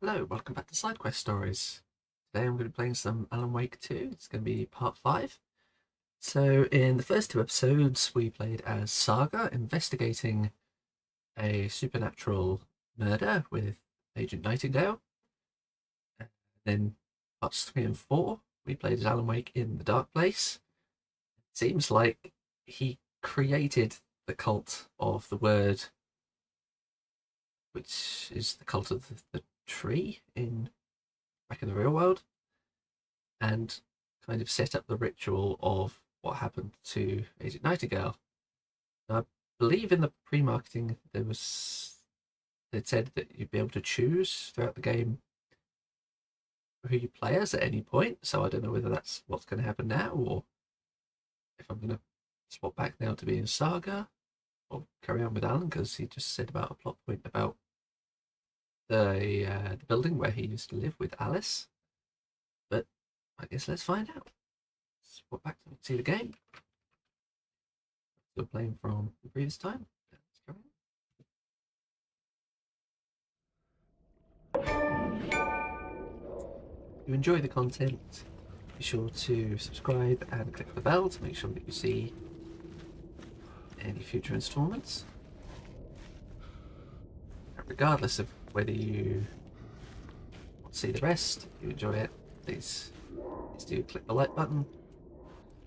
Hello, welcome back to Side Quest Stories. Today I'm going to be playing some Alan Wake 2. It's going to be part 5. So in the first two episodes we played as Saga, investigating a supernatural murder with Agent Nightingale. And then parts 3 and 4 we played as Alan Wake in the Dark Place. It seems like he created the cult of the word, which is the cult of the tree back in the real world, and kind of set up the ritual of what happened to Agent Nightingale. Now, I believe in the pre-marketing they'd said that you'd be able to choose throughout the game who you play as at any point, so I don't know whether that's what's going to happen now, or if I'm going to swap back now to being Saga, or carry on with Alan, because he just said about a plot point about the building where he used to live with Alice. But I guess let's find out. Swap back to see the game. Still playing from the previous time. Let's carry on. If you enjoy the content, be sure to subscribe and click the bell to make sure that you see any future installments. Regardless of whether you want to see the rest, if you enjoy it, please do click the like button.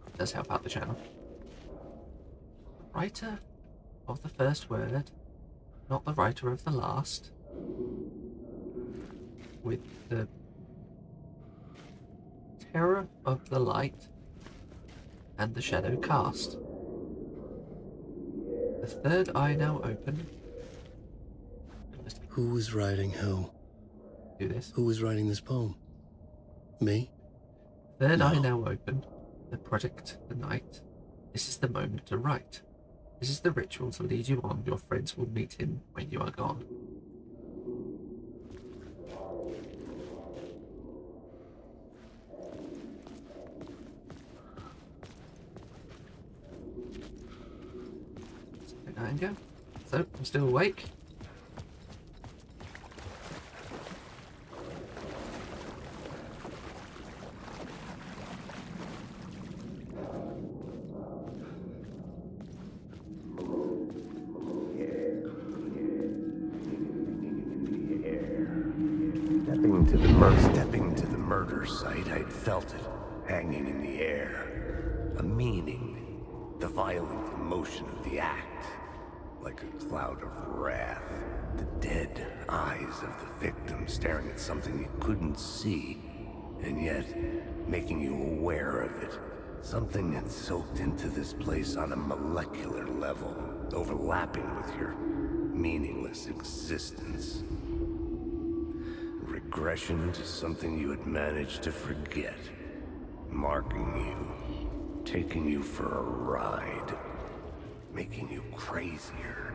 It does help out the channel. The writer of the first word, not the writer of the last, with the terror of the light and the shadow cast. The third eye now open. Who was writing who? Do this. Who was writing this poem? Me? Third eye now open. The project, the night. This is the moment to write. This is the ritual to lead you on. Your friends will meet him when you are gone. There you go. So, I'm still awake. Stepping to the murder site, I'd felt it, hanging in the air. A meaning, the violent emotion of the act. Like a cloud of wrath. The dead eyes of the victim staring at something you couldn't see, and yet making you aware of it. Something had soaked into this place on a molecular level, overlapping with your meaningless existence. Regression to something you had managed to forget. Marking you. Taking you for a ride. Making you crazier.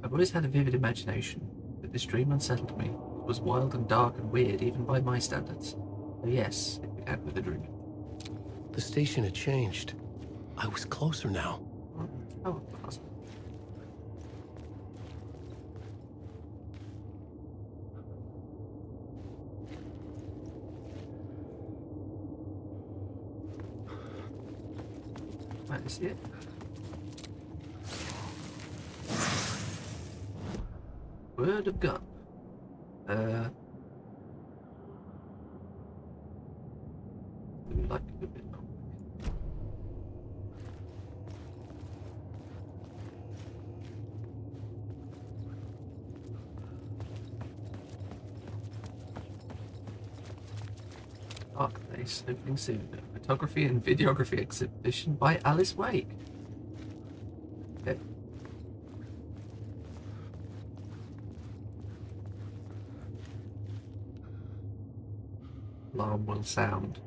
I've always had a vivid imagination, but this dream unsettled me. It was wild and dark and weird, even by my standards. So yes, it began with a dream. The station had changed. I was closer now. Oh, awesome. Right, this is it. Word of gun. Do we like a bit more? Dark Place, opening soon. A photography and videography exhibition by Alice Wake. Okay. alarm will sound.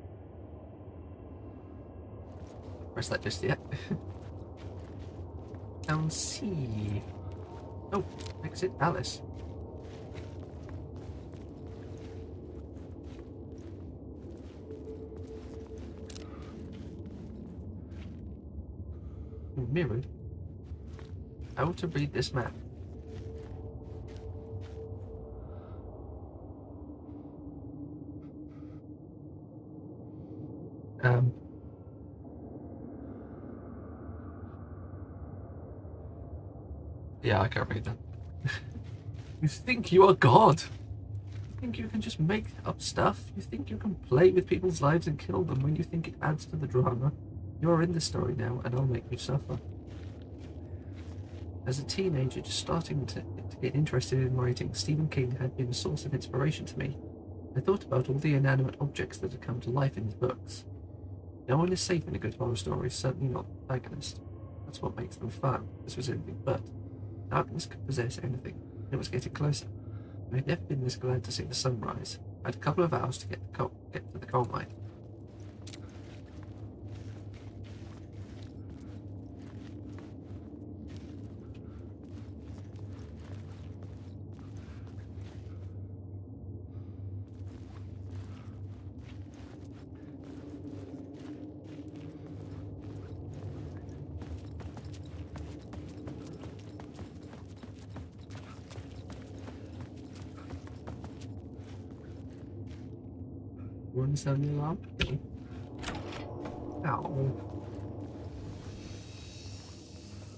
Press that just yet. Sound C. Oh, exit Alice. Mirrored. How to read this map? Yeah, I can't read that. You think you are God? You think you can just make up stuff? You think you can play with people's lives and kill them when you think it adds to the drama? You are in the story now, and I'll make you suffer. As a teenager just starting to get interested in writing, Stephen King had been a source of inspiration to me. I thought about all the inanimate objects that had come to life in his books. No one is safe in a good horror story, certainly not the protagonist. That's what makes them fun. This was anything but. Darkness could possess anything. It was getting closer. I had never been this glad to see the sunrise. I had a couple of hours to get to the coal mine. One sound the alarm. Ow.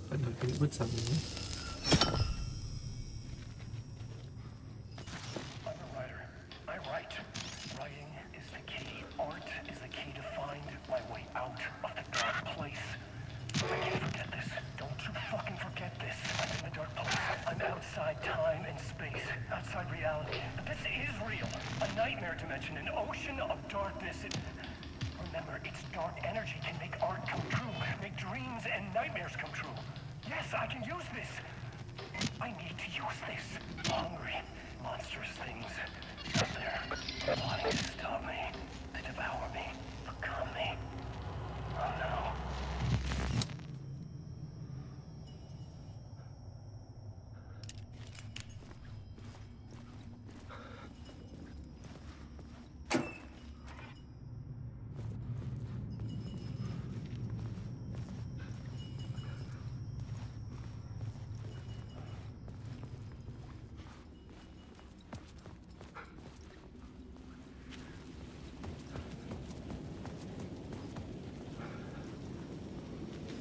I don't think it would sound the alarm. I'm a writer. I write. Writing is the key. Art is the key to find my way out of the dark place. I can't forget this. Don't you fucking forget this. I'm in the dark place. I'm outside time and space. Outside reality. But this is real. A nightmare dimension. An ocean of darkness. Remember, its dark energy can make art come true. Make dreams and nightmares come true. Yes, I can use this. I need to use this. Hungry, monstrous things out there. Plotting to stop me. To devour me. Become me. Oh no.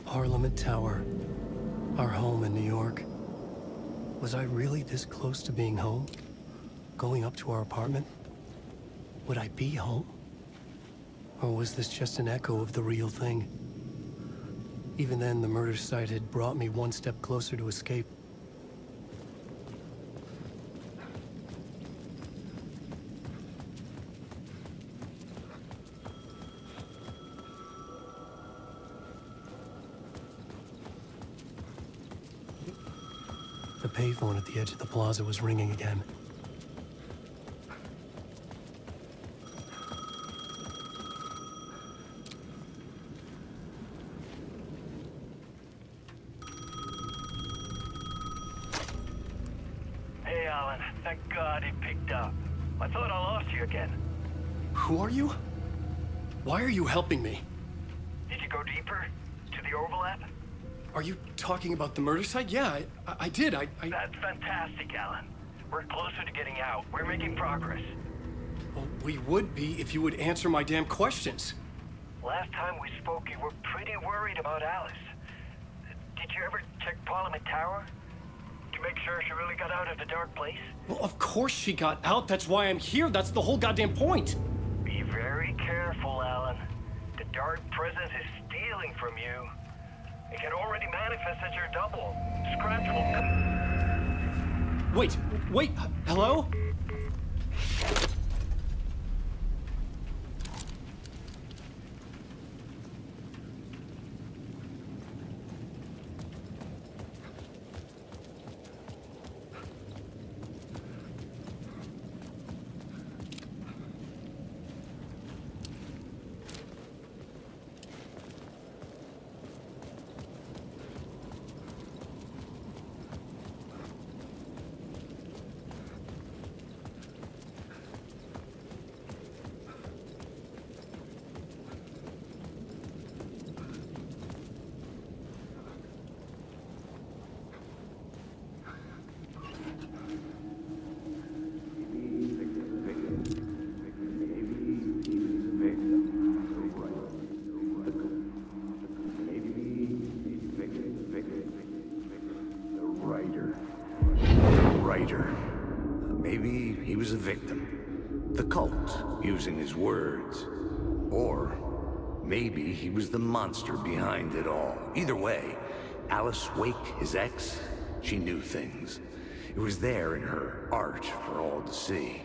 Parliament Tower, our home in New York. Was I really this close to being home? Going up to our apartment? Would I be home? Or was this just an echo of the real thing? Even then, the murder site had brought me one step closer to escape. The payphone at the edge of the plaza was ringing again. Hey, Alan. Thank God he picked up. I thought I lost you again. Who are you? Why are you helping me? Did you go deeper? To the overlap? Are you talking about the murder site? Yeah, I did. That's fantastic, Alan. We're closer to getting out. We're making progress. Well, we would be if you would answer my damn questions. Last time we spoke, you were pretty worried about Alice. Did you ever check Parliament Tower? To make sure she really got out of the dark place? Well, of course she got out. That's why I'm here. That's the whole goddamn point. Be very careful, Alan. The dark presence is stealing from you. It can already manifest as your double. Scratch will... Wait, hello? fighter. Maybe he was a victim. The cult, using his words. Or maybe he was the monster behind it all. Either way, Alice Wake, his ex, she knew things. It was there in her art for all to see.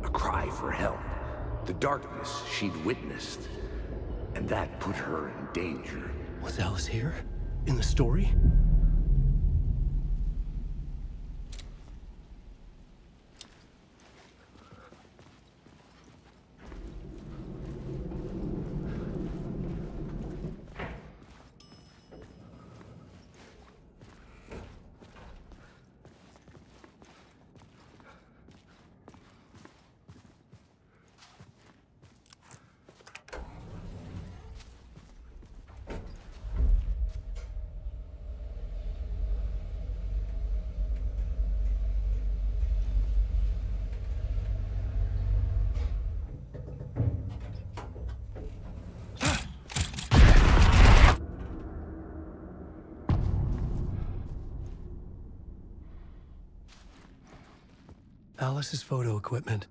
A cry for help. The darkness she'd witnessed. And that put her in danger. Was Alice here? In the story? Alice's photo equipment,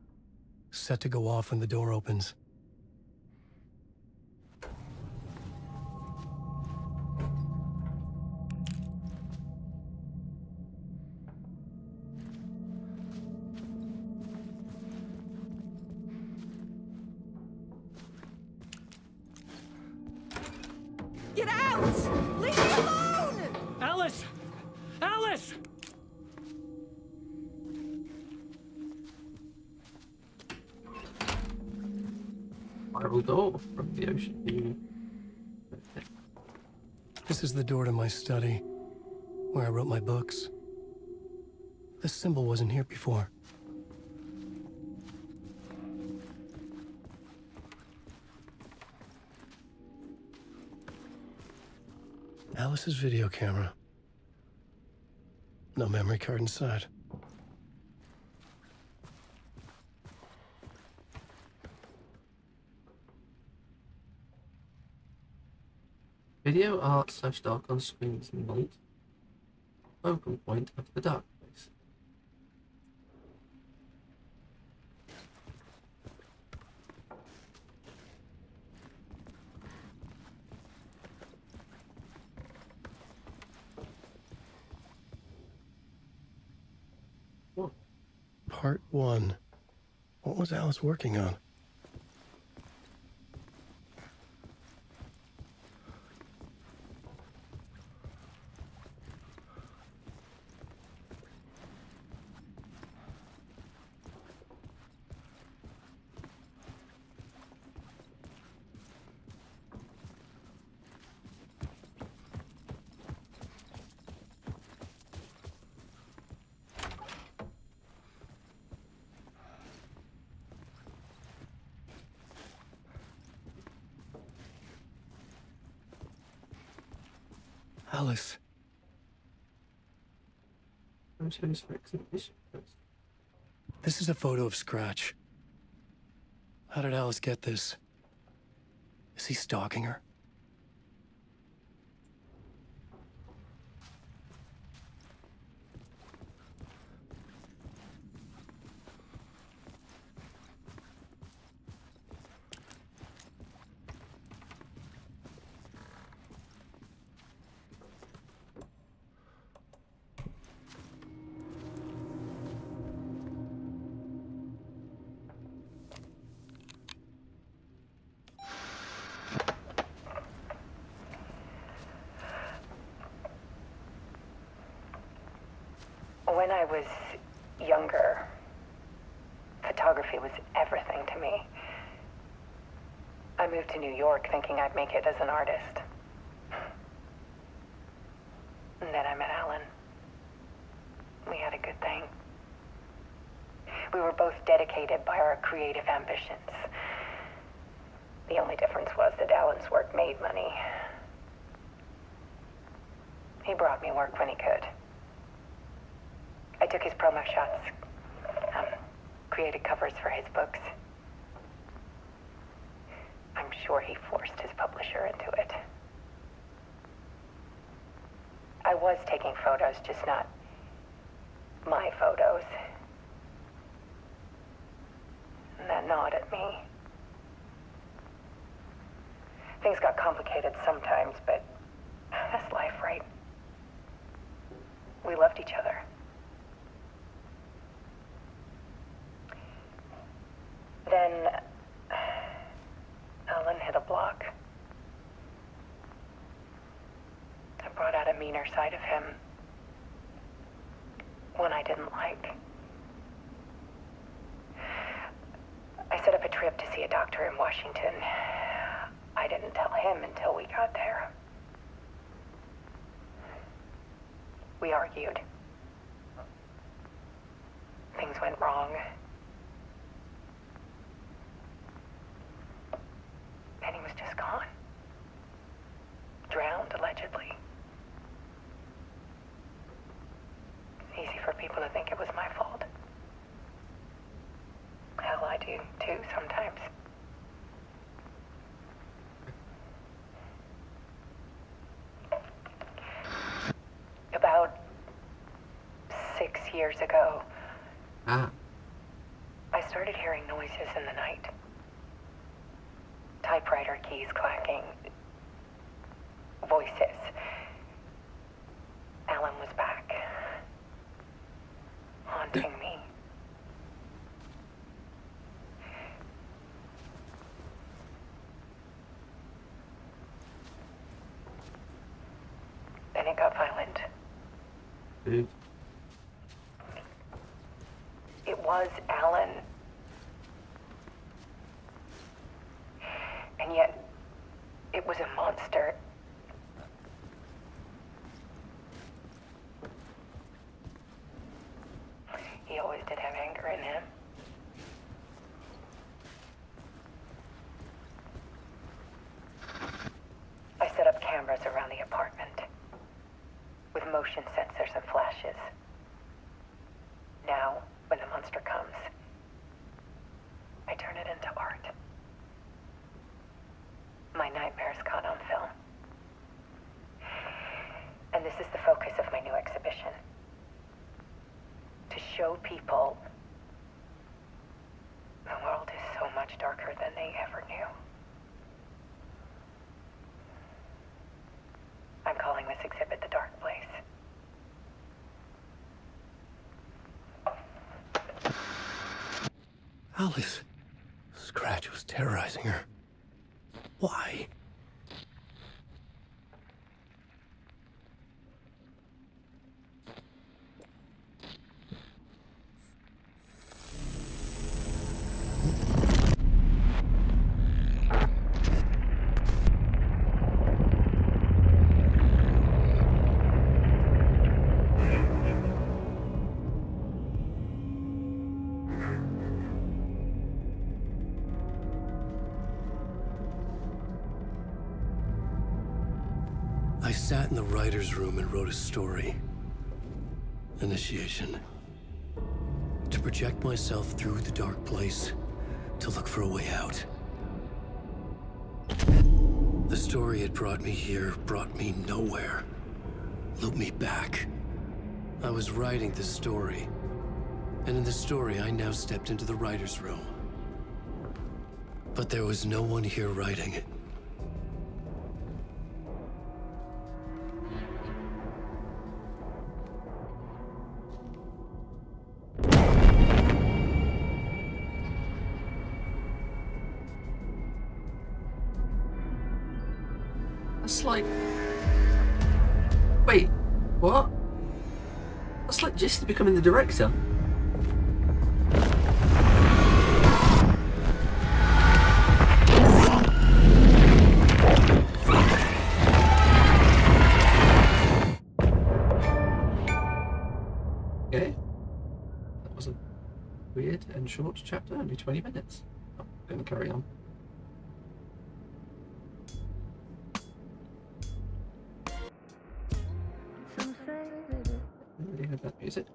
set to go off when the door opens. Get out! Leave me alone! Alice! Alice! Spiral door from the ocean view. Okay. This is the door to my study, where I wrote my books. This symbol wasn't here before. Alice's video camera. No memory card inside. Video art / dark on screens not focal point of the dark place. What? Part 1. What was Alice working on? Alice. Photos for exhibition. This is a photo of Scratch. How did Alice get this? Is he stalking her? When I was younger, photography was everything to me. I moved to New York thinking I'd make it as an artist. And then I met Alan. We had a good thing. We were both dedicated by our creative ambitions. The only difference was that Alan's work made money. He brought me work when he could. I took his promo shots, created covers for his books. I'm sure he forced his publisher into it. I was taking photos, just not my my photos. And that nod at me. Things got complicated sometimes, but that's life, right? We loved each other. Then Alan hit a block. I brought out a meaner side of him. One I didn't like. I set up a trip to see a doctor in Washington. I didn't tell him until we got there. We argued. Things went wrong. And he was just gone. Drowned, allegedly. It's easy for people to think it was my fault. Hell, I do too sometimes. About 6 years ago, Ah, I started hearing noises in the night. Typewriter keys clacking. Voices. Alan was back. Haunting me. Then it got violent. dude. It was Alan. And yet, it was a monster. He always did have anger in him. I set up cameras around the apartment with motion sensors and flashes. Now, when the monster comes, I turn it into art. My nightmares caught on film. And this is the focus of my new exhibition. To show people the world is so much darker than they ever knew. I'm calling this exhibit The Dark Place. Alice. Scratch was terrorizing her. Why? I sat in the writer's room and wrote a story. Initiation. To project myself through the dark place, to look for a way out. The story had brought me here, brought me nowhere. Looped me back. I was writing the story. And in the story, I now stepped into the writer's room. But there was no one here writing it. That's like... Wait, what? That's like just becoming the director. Okay. That was a weird and short chapter, only 20 minutes. I'm going to carry on. Already heard that music.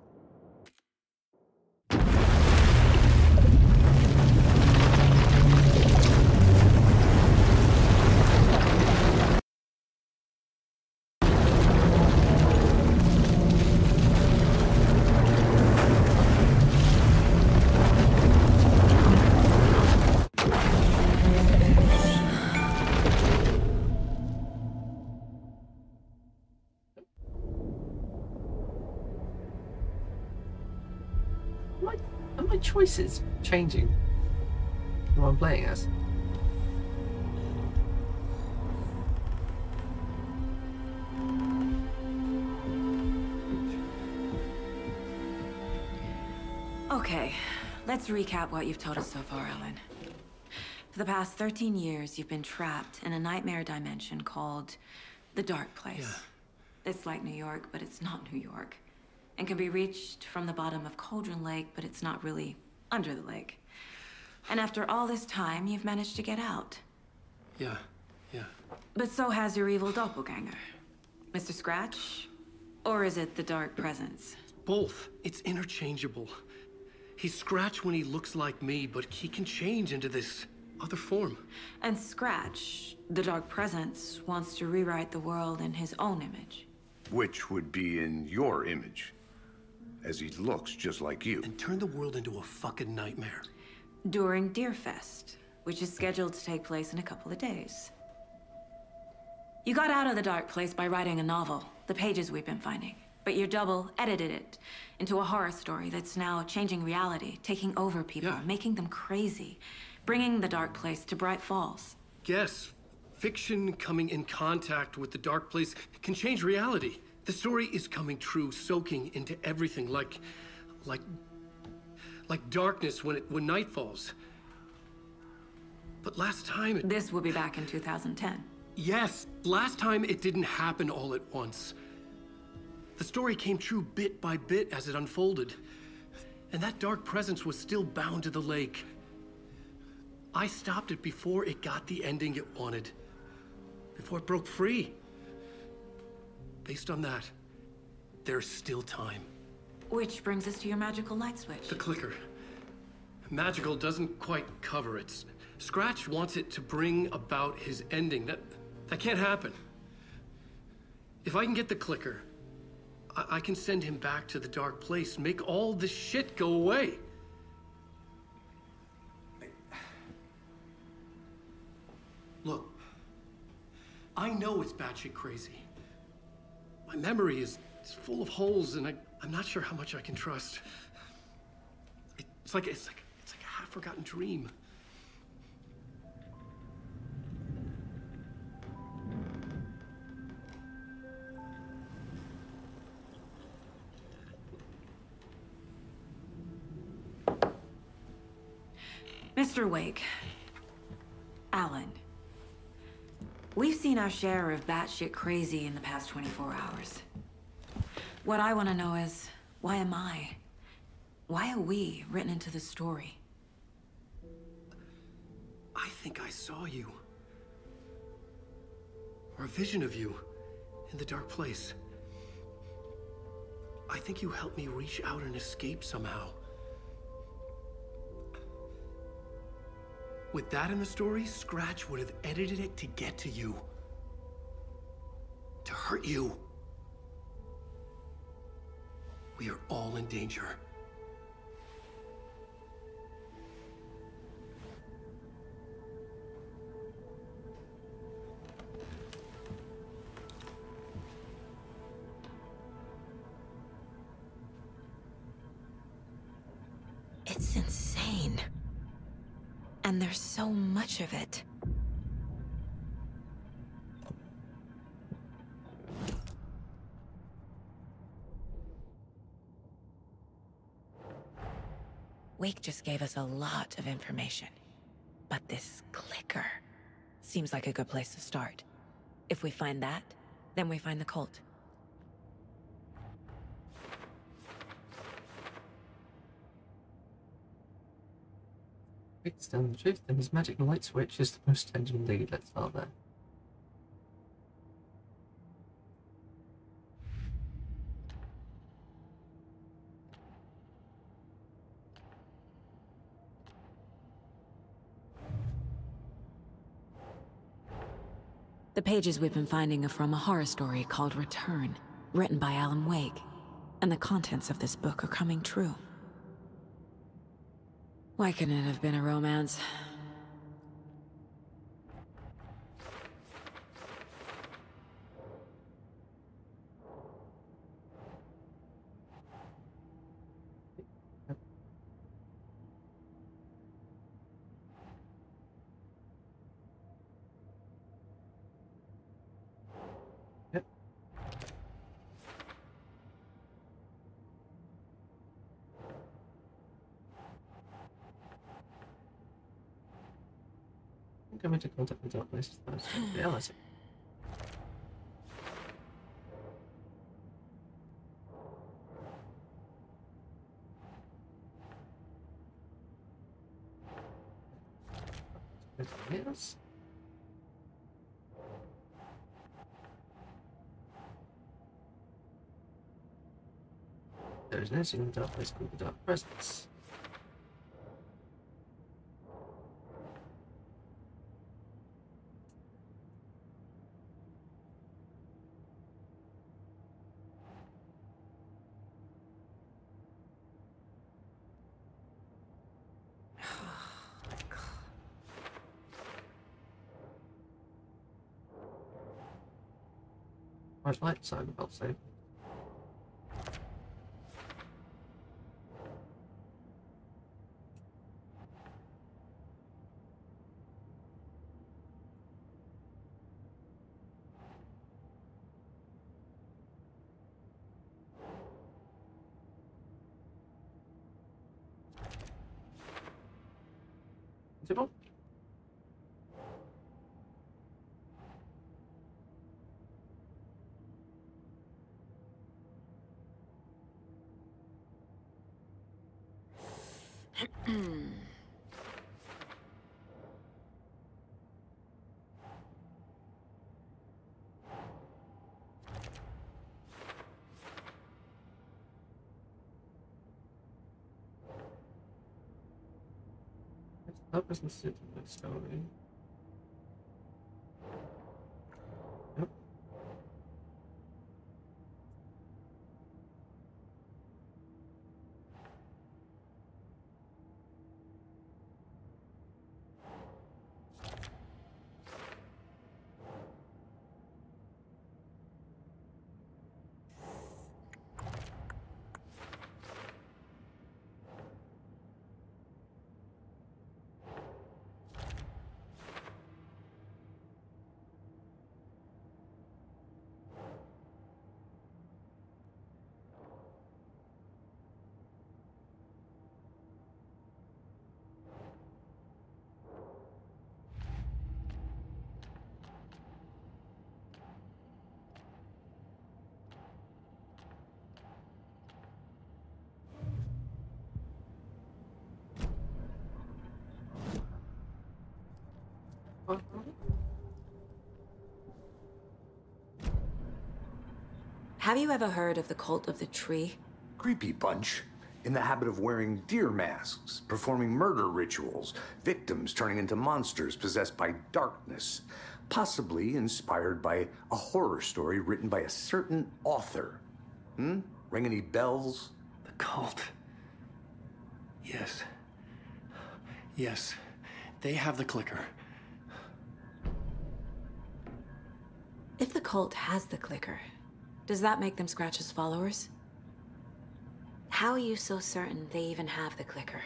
Are my choices changing who I'm playing as? Okay, let's recap what you've told us so far, Alan. For the past 13 years, you've been trapped in a nightmare dimension called the Dark Place. Yeah. It's like New York, but it's not New York. And can be reached from the bottom of Cauldron Lake, but it's not really under the lake. And after all this time, you've managed to get out. Yeah. But so has your evil doppelganger. Mr. Scratch? Or is it the Dark Presence? Both. It's interchangeable. He's Scratch when he looks like me, but he can change into this other form. And Scratch, the Dark Presence, wants to rewrite the world in his own image. Which would be in your image, as he looks just like you. And turn the world into a fucking nightmare. During Deerfest, which is scheduled to take place in a couple of days. You got out of the Dark Place by writing a novel, The Pages We've Been Finding. But your double edited it into a horror story that's now changing reality, taking over people, making them crazy, bringing the Dark Place to Bright Falls. Yes, fiction coming in contact with the Dark Place can change reality. The story is coming true, soaking into everything like darkness when night falls. But last time This will be back in 2010. Yes, last time it didn't happen all at once. The story came true bit by bit as it unfolded. And that dark presence was still bound to the lake. I stopped it before it got the ending it wanted. Before it broke free. Based on that, there's still time. Which brings us to your magical light switch. The clicker. Magical doesn't quite cover it. Scratch wants it to bring about his ending. That can't happen. If I can get the clicker, I can send him back to the Dark Place, make all this shit go away. Look, I know it's batshit crazy. My memory is full of holes, and I'm not sure how much I can trust. It's like a half-forgotten dream. Mr. Wake. Alan. We've seen our share of batshit crazy in the past 24 hours. What I want to know is, why am I? Why are we written into the story? I think I saw you. Or a vision of you in the Dark Place. I think you helped me reach out and escape somehow. With that in the story, Scratch would have edited it to get to you. To hurt you. We are all in danger. It's insane. And there's so much of it. Wake just gave us a lot of information. But this clicker seems like a good place to start. If we find that, then we find the cult. It's down the truth, then his magic light switch is the most tangible lead. Let's start there. The pages we've been finding are from a horror story called Return, written by Alan Wake. And the contents of this book are coming true. Why couldn't it have been a romance? Come into contact with darkness. That's reality. Yes. There is no single dark place called the Dark Presence. I'd like Saga also. Is it on? That wasn't suited to the story. Yep. Have you ever heard of the Cult of the Tree? Creepy bunch. In the habit of wearing deer masks, performing murder rituals, victims turning into monsters possessed by darkness. Possibly inspired by a horror story written by a certain author. Ring any bells? The cult. Yes. Yes. They have the clicker. If the cult has the clicker, does that make them Scratch's followers? How are you so certain they even have the clicker?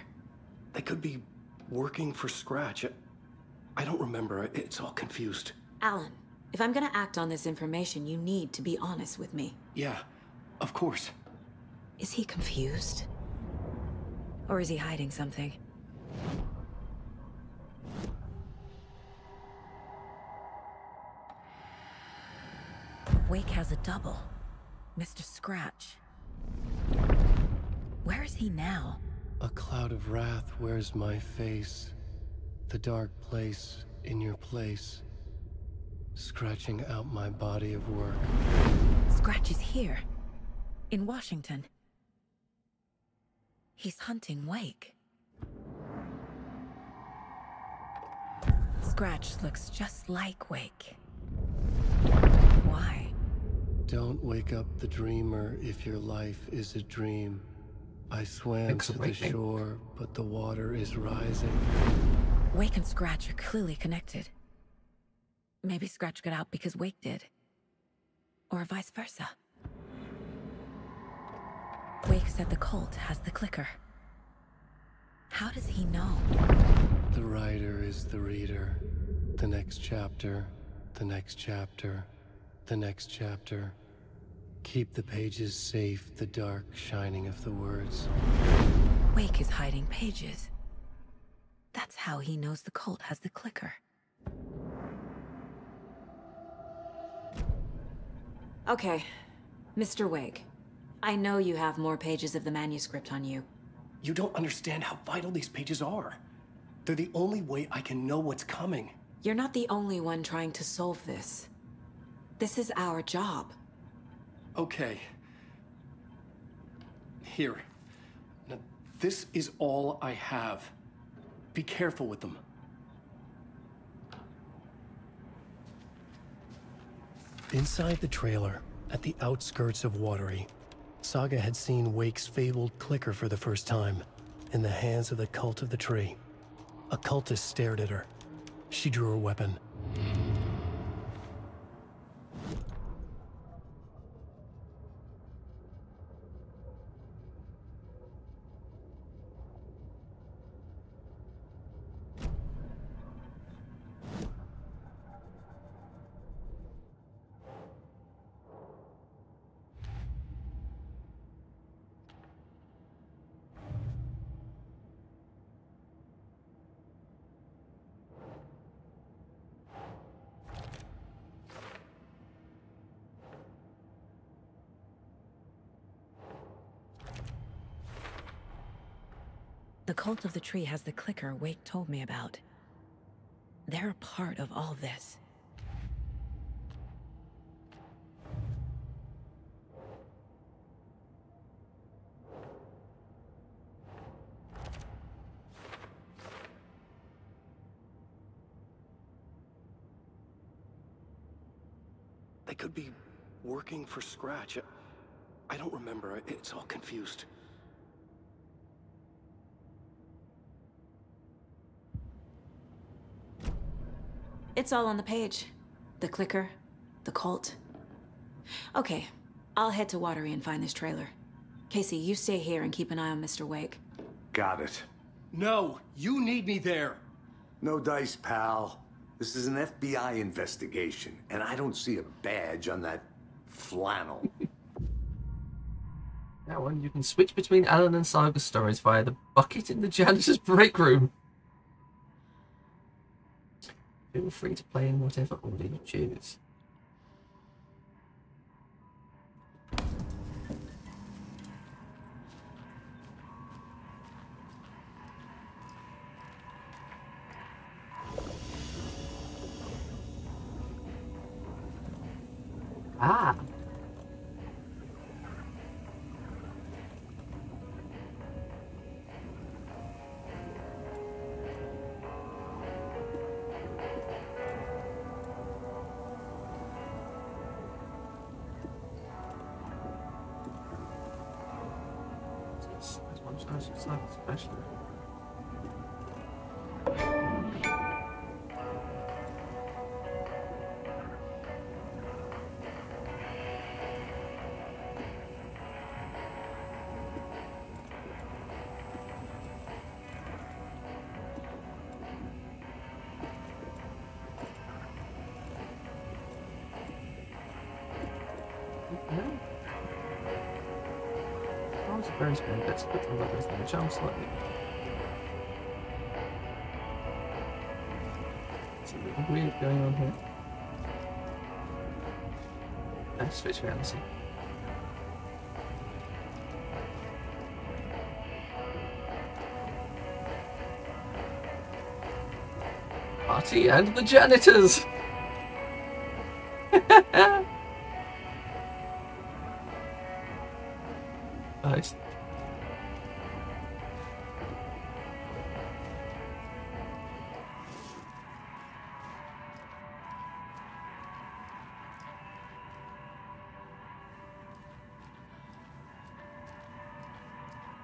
They could be working for Scratch. I don't remember. It's all confused. Alan, if I'm gonna act on this information, you need to be honest with me. Yeah, of course. Is he confused? Or is he hiding something? Wake has a double. Mr. Scratch. Where is he now? A cloud of wrath wears my face. The dark place in your place. Scratching out my body of work. Scratch is here. In Washington. He's hunting Wake. Scratch looks just like Wake. Why? Don't wake up the dreamer if your life is a dream. I swam to the shore, but the water is rising. Wake and Scratch are clearly connected. Maybe Scratch got out because Wake did. Or vice versa. Wake said the cult has the clicker. How does he know? The writer is the reader. The next chapter, the next chapter, the next chapter. Keep the pages safe, the dark shining of the words. Wake is hiding pages. That's how he knows the cult has the clicker. Okay, Mr. Wake. I know you have more pages of the manuscript on you. You don't understand how vital these pages are. They're the only way I can know what's coming. You're not the only one trying to solve this. This is our job. Okay. Here. Now, this is all I have. Be careful with them. Inside the trailer, at the outskirts of Watery, Saga had seen Wake's fabled clicker for the first time, in the hands of the Cult of the Tree. A cultist stared at her. She drew her weapon. The Cult of the Tree has the clicker Wake told me about. They're a part of all this. They could be working for Scratch. I don't remember. It's all confused. It's all on the page. The clicker, the cult. Okay, I'll head to Watery and find this trailer. Casey, you stay here and keep an eye on Mr. Wake. Got it. No, you need me there. No dice, pal. This is an FBI investigation, and I don't see a badge on that flannel. That one, you can switch between Alan and Saga stories via the bucket in the janitor's break room. Feel free to play in whatever order you choose. Ah. It's not special. Very small bits, but the levels may jump slightly. Something weird going on here. Let's switch around and see. Party and the janitors! Nice.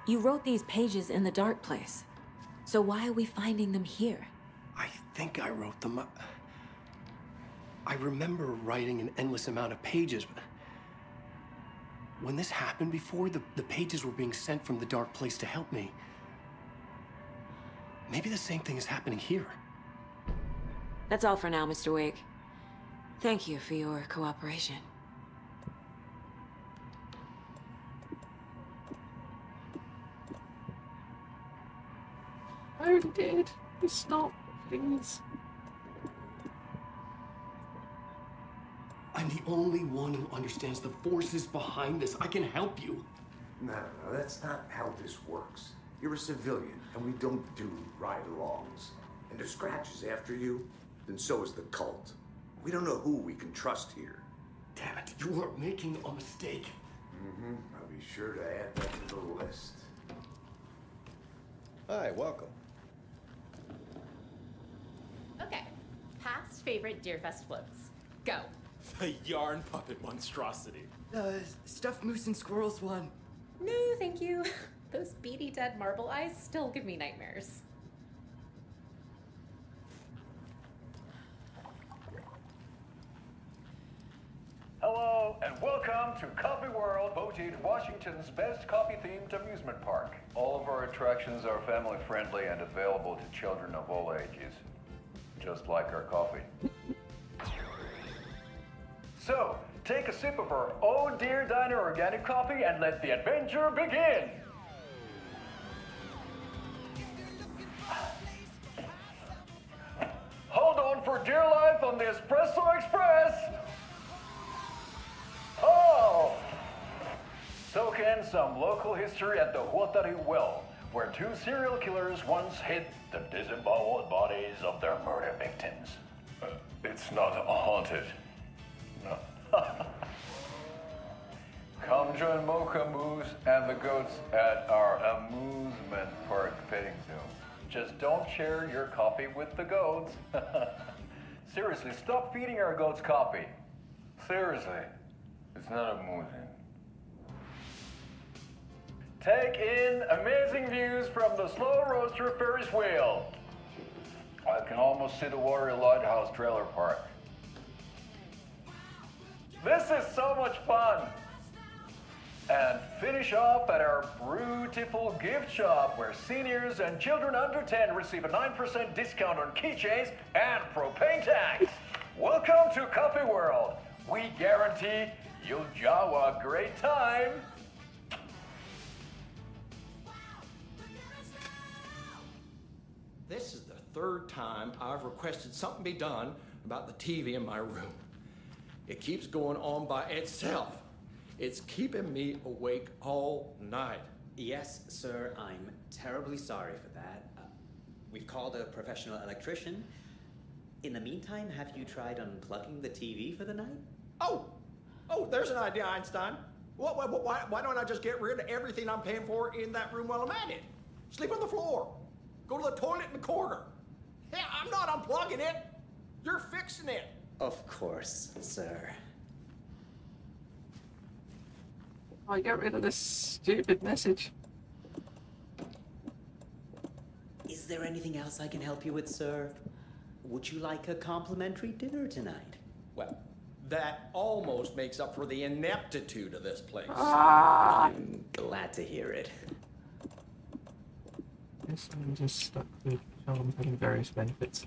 You wrote these pages in the dark place. So why are we finding them here? I think I wrote them. I remember writing an endless amount of pages, but when this happened before, the pages were being sent from the dark place to help me. Maybe the same thing is happening here. That's all for now, Mr. Wake. Thank you for your cooperation. I already did. Stop, please. only one who understands the forces behind this. I can help you. No, that's not how this works. You're a civilian, and we don't do ride-alongs. And if Scratch is after you, then so is the cult. We don't know who we can trust here. Damn it, you are making a mistake. I'll be sure to add that to the list. Hi, welcome. Okay, past favorite Deerfest floats. Go. The yarn puppet monstrosity. Stuffed moose and squirrels one. No, thank you. Those beady dead marble eyes still give me nightmares. Hello, and welcome to Coffee World, voted Washington's best coffee-themed amusement park. All of our attractions are family-friendly and available to children of all ages, just like our coffee. So, take a sip of our Oh Dear Diner organic coffee and let the adventure begin! Hold on for dear life on the Espresso Express! Oh! Soak in some local history at the Huatari Well, where two serial killers once hid the disemboweled bodies of their murder victims. It's not haunted. No. Come join Mocha Moose and the goats at our amusement park petting zoo. Just don't share your coffee with the goats. Seriously, stop feeding our goats coffee. Seriously. It's not amusing. Take in amazing views from the Slow Roaster Ferris wheel. I can almost see the Watery Lighthouse trailer park. This is so much fun! And finish off at our beautiful gift shop where seniors and children under 10 receive a 9% discount on keychains and propane tanks. Welcome to Coffee World. We guarantee you'll jaw a great time. This is the third time I've requested something be done about the TV in my room. It keeps going on by itself. It's keeping me awake all night. Yes, sir, I'm terribly sorry for that. We've called a professional electrician. In the meantime, have you tried unplugging the TV for the night? Oh, there's an idea, Einstein. Why don't I just get rid of everything I'm paying for in that room while I'm at it? Sleep on the floor. Go to the toilet in the corner. Hey, I'm not unplugging it. You're fixing it. Of course, sir. I get rid of this stupid message. Is there anything else I can help you with, sir? Would you like a complimentary dinner tonight? Well, that almost makes up for the ineptitude of this place. I'm glad to hear it. Yes, I'm just stuck with charms having various benefits.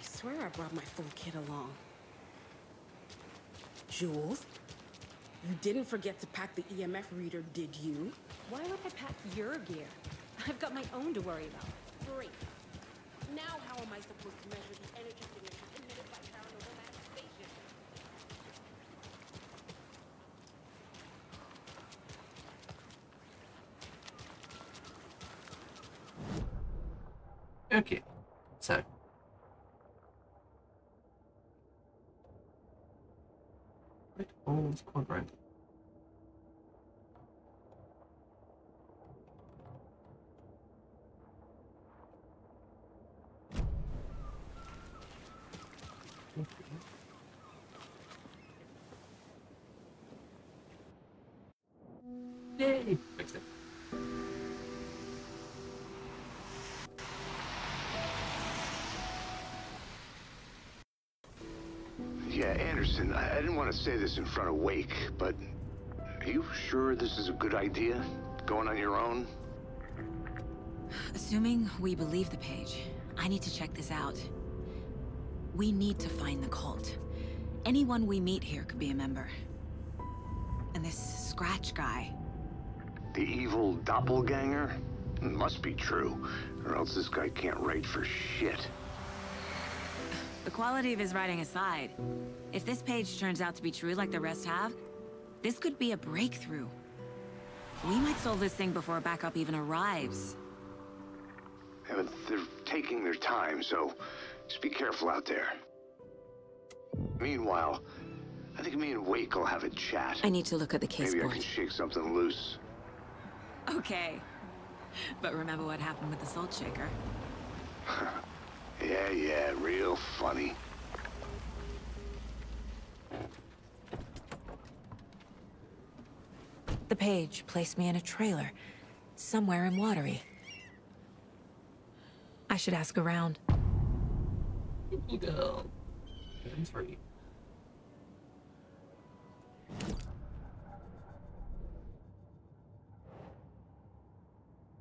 I swear I brought my full kit along. Jules, you didn't forget to pack the EMF reader, did you? Why would I pack your gear? I've got my own to worry about. Great. Now how am I supposed to measure the energy signature emitted by paranormal manifestation? Okay, so. Red Balls Quadrant. Yay! Fixed it. Yeah, Anderson, I didn't want to say this in front of Wake, but are you sure this is a good idea? Going on your own? Assuming we believe the page, I need to check this out. We need to find the cult. Anyone we meet here could be a member. And this Scratch guy. The evil doppelganger? Must be true, or else this guy can't write for shit. The quality of his writing aside, if this page turns out to be true like the rest have, this could be a breakthrough. We might solve this thing before backup even arrives. Yeah, but they're taking their time, so just be careful out there. Meanwhile, I think me and Wake will have a chat. I need to look at the case Maybe board. I can shake something loose. Okay. But remember what happened with the salt shaker? Yeah, real funny. The page placed me in a trailer, somewhere in Watery. I should ask around. Girl. Ep5.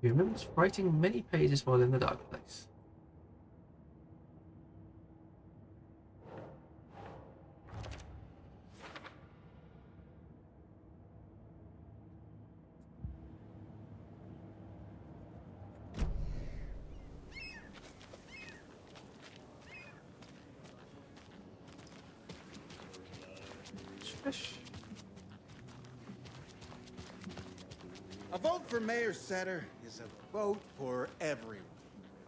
He remembers writing many pages while in the dark place. Shush. A vote for Mayor Setter is a vote for everyone.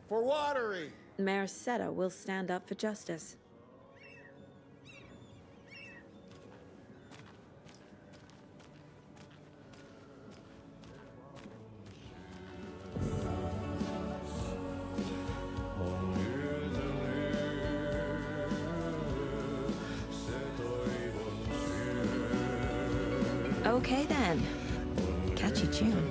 For Watery. Mayor Seta will stand up for justice. Okay then. Catchy tune.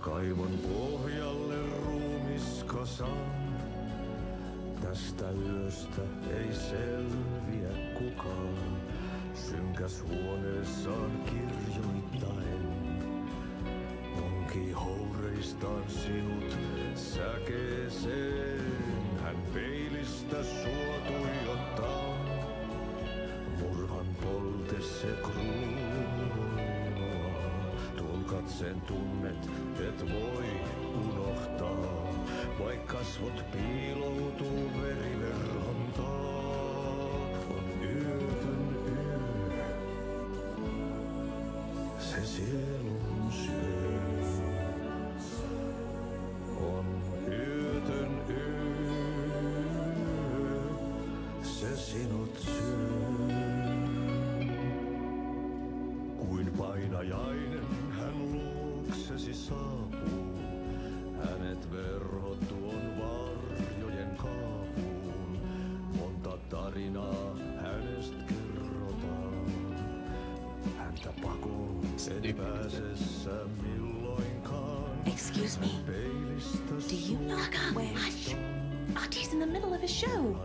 Kaivon pohjalle ruumiskasan. Tästä yöstä ei selviä kukaan. Synkäs huoneessaan kirjoittain. Onki houreistaan sinut säkeeseen. Hän peilistä sua tuijottaa. Murhan polte se kruunua. Tulkatsen tunnet, et voi unohtaa. Vaik kasvot piiloutuu veriverhon taa. On yötön yö. Se sielun syö. On yötön yö. Se sinut syö. Kuin painajainen hän luoksesi saapuu. Hänet verhot tuon varjojen kaapuun. Monta tarinaa hänestä kerrotaan. Häntä pakoon et pääsessä milloinkaan. Excuse me. Do you know where? Hush! Artie's in the middle of a show.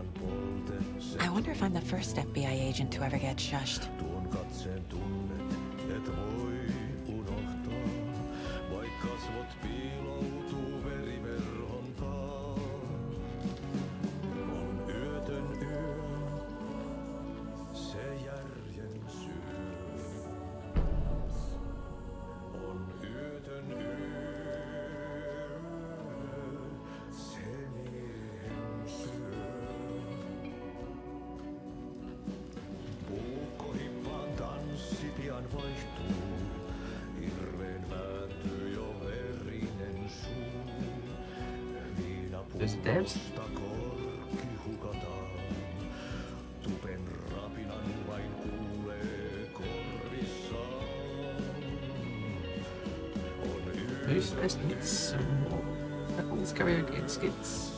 I wonder if I'm the first FBI agent to ever get shushed. Tuon katseen tunnet, et voi unohtaa. Vaik kasvot piiloutuu veriverhon taa. On yötön yö, se järjen syö. On yötön yö, se miehen syö. Puukkohi There's a dance. Who's supposed to get some more Apple's karaoke and skits?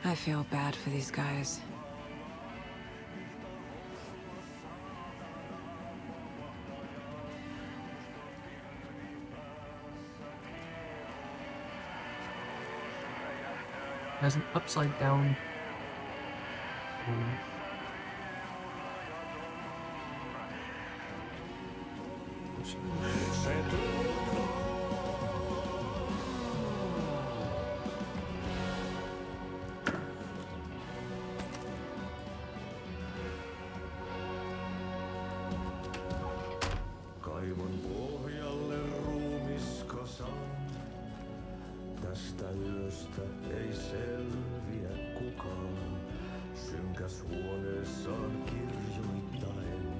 I feel bad for these guys. Has an upside down. Kaivon pohjalle ruumiskasan. Tästä yöstä ei selviä kukaan. Synkäs huoneessaan kirjoittaen.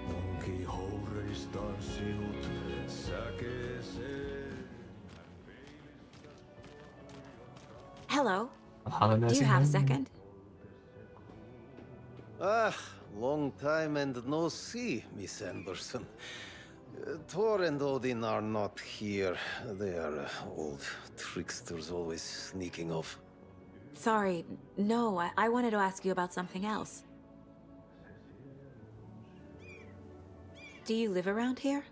Onki houreistaan sinut säkeeseen. Hello. Hello, Do you have a second? Ah, long time and no see, Miss Anderson. Thor and Odin are not here. They are old tricksters always sneaking off. Sorry, no, I wanted to ask you about something else. Do you live around here?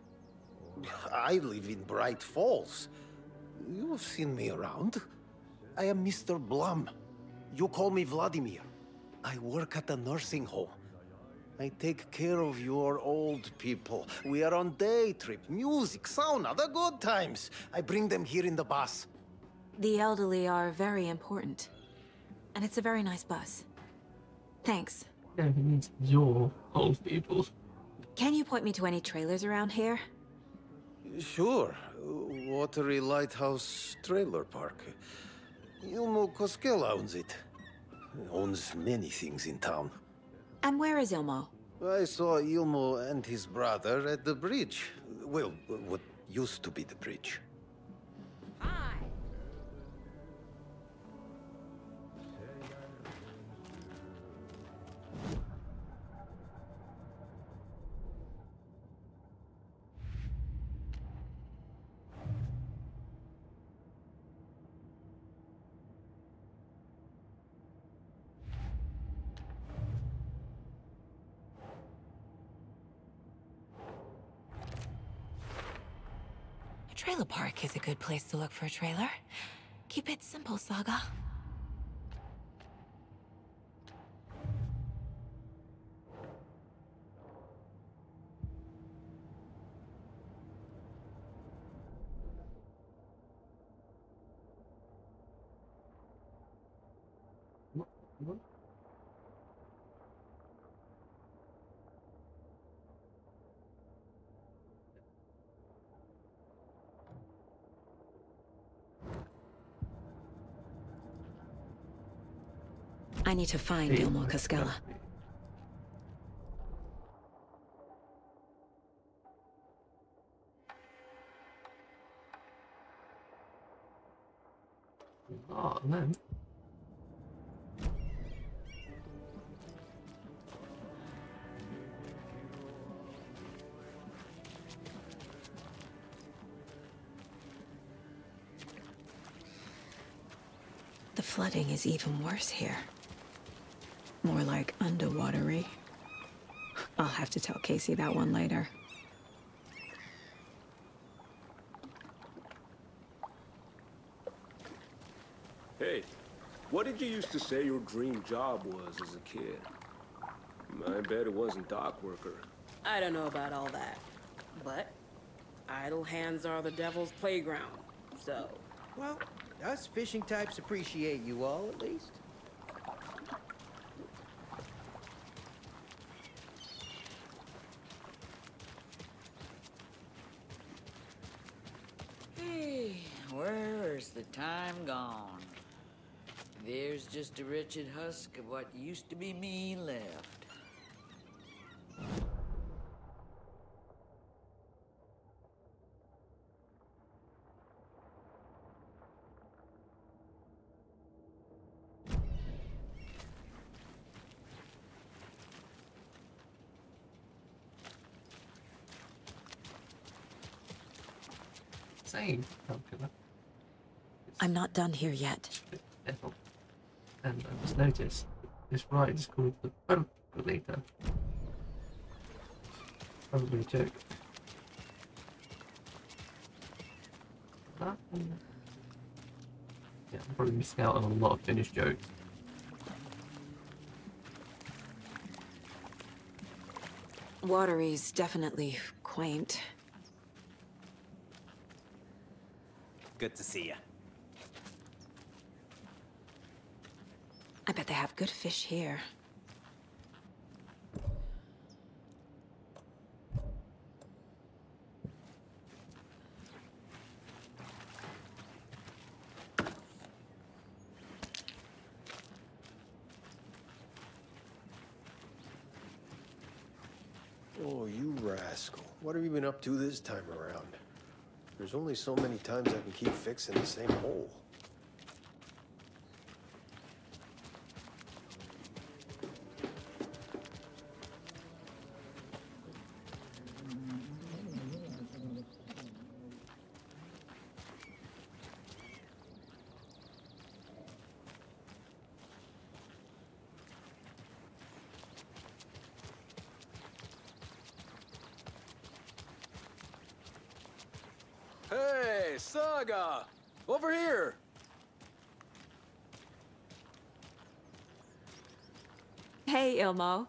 I live in Bright Falls. You have seen me around. I am Mr. Blum. You call me Vladimir. I work at a nursing home. I take care of your old people. We are on day trip, music, sauna, the good times. I bring them here in the bus. The elderly are very important. And it's a very nice bus. Thanks. Yeah, he means your old people. Can you point me to any trailers around here? Sure. Watery Lighthouse Trailer Park. Ilmo Koskela owns it. Owns many things in town. And where is Ilmo? I saw Ilmo and his brother at the bridge. Well, what used to be the bridge. Hi. Trailer park is a good place to look for a trailer. Keep it simple, Saga. I need to find Ilmo Koskela. Oh, man. The flooding is even worse here. More like underwatery. I'll have to tell Casey that one later. Hey, what did you used to say your dream job was as a kid? I bet it wasn't dock worker. I don't know about all that, but idle hands are the devil's playground, so... Well, us fishing types appreciate you all, at least. Hey, where's the time gone? There's just a wretched husk of what used to be me left. Same. I'm not done here yet. And I just noticed this ride is called the Percolator. Probably a joke. Yeah, I'm probably missing out on a lot of Finnish jokes. Watery's definitely quaint. Good to see you. I bet they have good fish here. Oh, you rascal. What have you been up to this time around? There's only so many times I can keep fixing the same hole. Hey, Saga! Over here! Hey, Ilmo.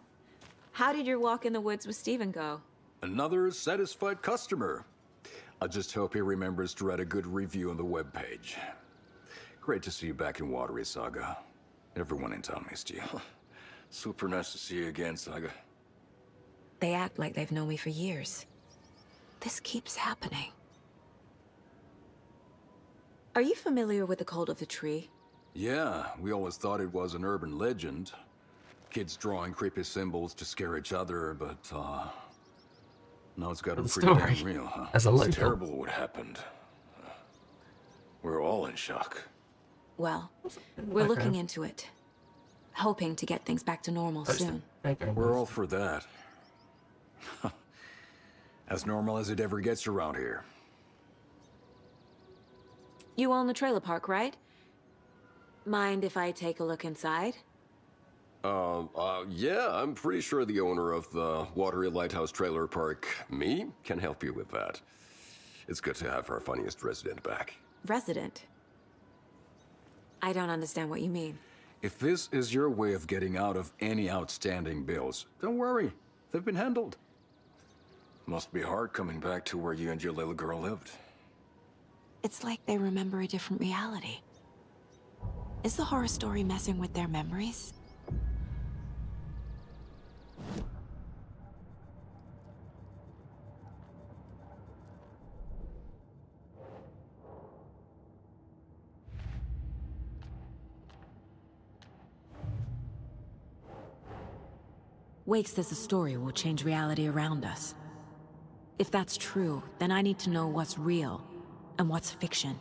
How did your walk in the woods with Steven go? Another satisfied customer. I just hope he remembers to write a good review on the webpage. Great to see you back in Watery, Saga. Everyone in town missed you. Super nice to see you again, Saga. They act like they've known me for years. This keeps happening. Are you familiar with the cult of the tree? Yeah, we always thought it was an urban legend. Kids drawing creepy symbols to scare each other, but, now it's gotten pretty damn real, huh? It's terrible what happened. We're all in shock. Well, we're looking into it. Hoping to get things back to normal soon. We're all for that. As normal as it ever gets around here. You own the trailer park, right? Mind if I take a look inside? Yeah, I'm pretty sure the owner of the Watery Lighthouse Trailer Park, me, can help you with that. It's good to have our funniest resident back. Resident? I don't understand what you mean. If this is your way of getting out of any outstanding bills, don't worry. They've been handled. Must be hard coming back to where you and your little girl lived. It's like they remember a different reality. Is the horror story messing with their memories? Wake says the story will change reality around us. If that's true, then I need to know what's real and what's fiction.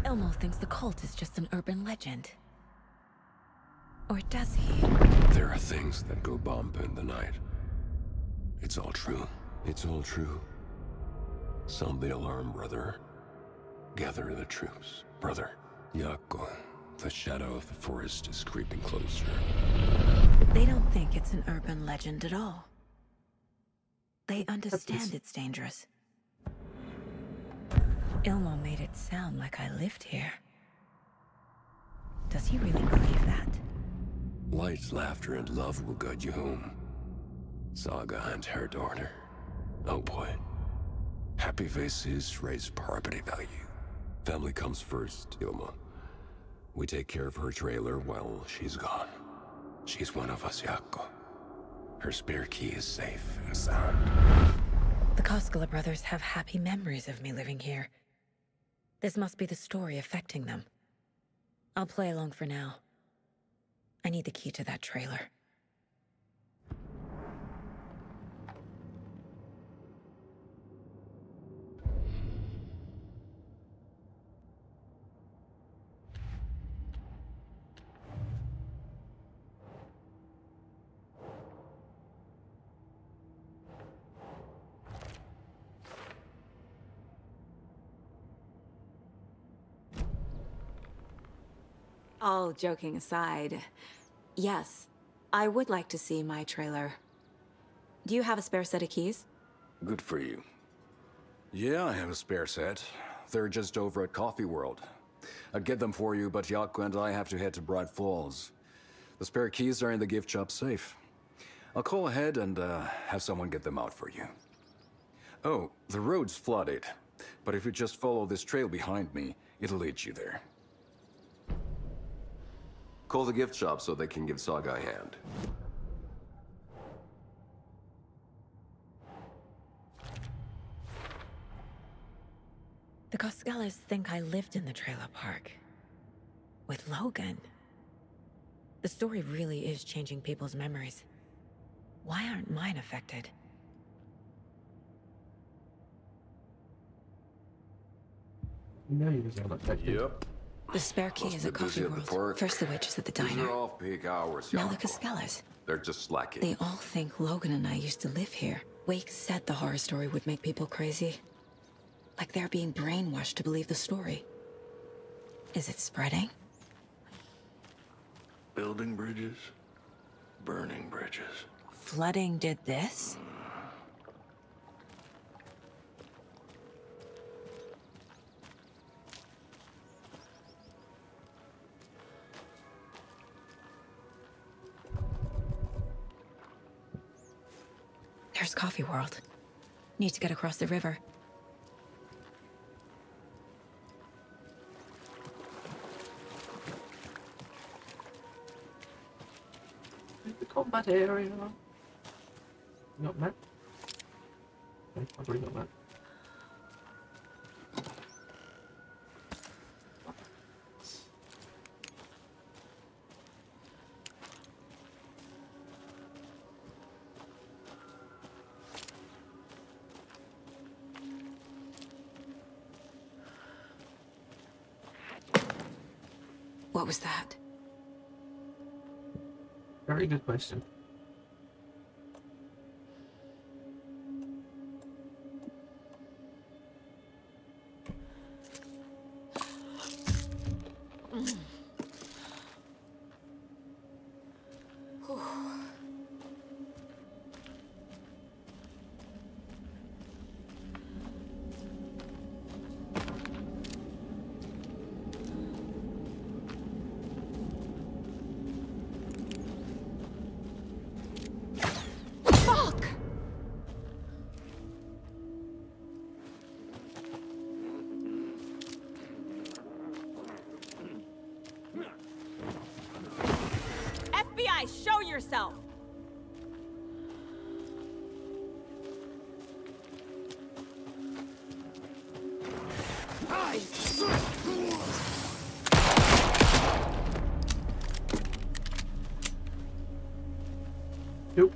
Elmo thinks the cult is just an urban legend. Or does he? There are things that go bump in the night. It's all true. It's all true. Sound the alarm, brother. Gather the troops, brother. Yako, the shadow of the forest is creeping closer. They don't think it's an urban legend at all. They understand it's dangerous. Ilmo made it sound like I lived here. Does he really believe that? Light, laughter, and love will guide you home. Saga and her daughter. Oh boy. Happy faces raise property value. Family comes first, Ilma. We take care of her trailer while she's gone. She's one of us, Yako. Her spare key is safe and sound. The Koskela brothers have happy memories of me living here. This must be the story affecting them. I'll play along for now. I need the key to that trailer. All joking aside, yes, I would like to see my trailer. Do you have a spare set of keys? Good for you. Yeah, I have a spare set. They're just over at Coffee World. I'd get them for you, but Yako and I have to head to Bright Falls. The spare keys are in the gift shop safe. I'll call ahead and have someone get them out for you. Oh, the road's flooded, but if you just follow this trail behind me, it'll lead you there. Call the gift shop so they can give Saga a hand. The Koskelas think I lived in the trailer park. With Logan. The story really is changing people's memories. Why aren't mine affected? No, he was not affected. Yep. The spare key is at Coffee World. First the waitress at the These diner. are off-peak hours, Now the Yako. Koskelas. They're just slacking. They all think Logan and I used to live here. Wake said the horror story would make people crazy. Like they're being brainwashed to believe the story. Is it spreading? Building bridges, burning bridges. Flooding did this? There's Coffee World. Need to get across the river. The combat area. Not map. Okay, I'll bring up map. What was that? Very good question. FBI, show yourself! Nope.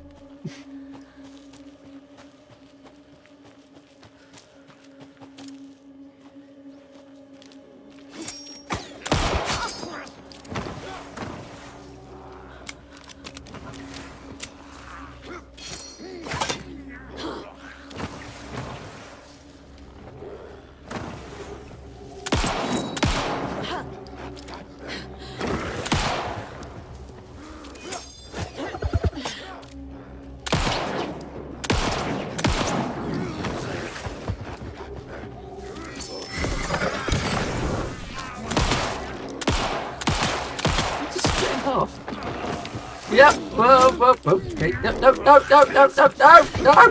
Yeah. Whoa, whoa, whoa. Okay. No, no, no, no, no, no, no, no.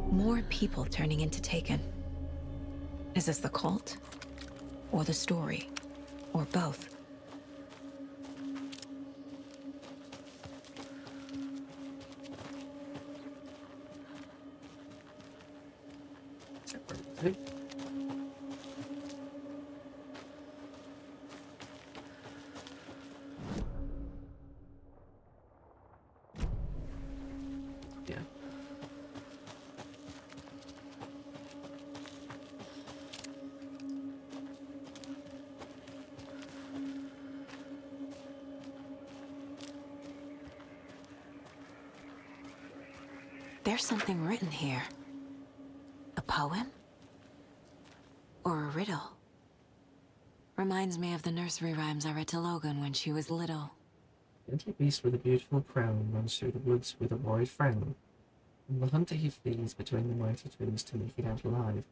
More people turning into Taken. Is this the cult? Or the story? Or both? Yeah. There's something written here. A poem? Or a riddle? Reminds me of the nursery rhymes I read to Logan when she was little. Gentle beast with a beautiful crown runs through the woods with a worried frown. And the hunter he flees between the mighty trees to make it out alive.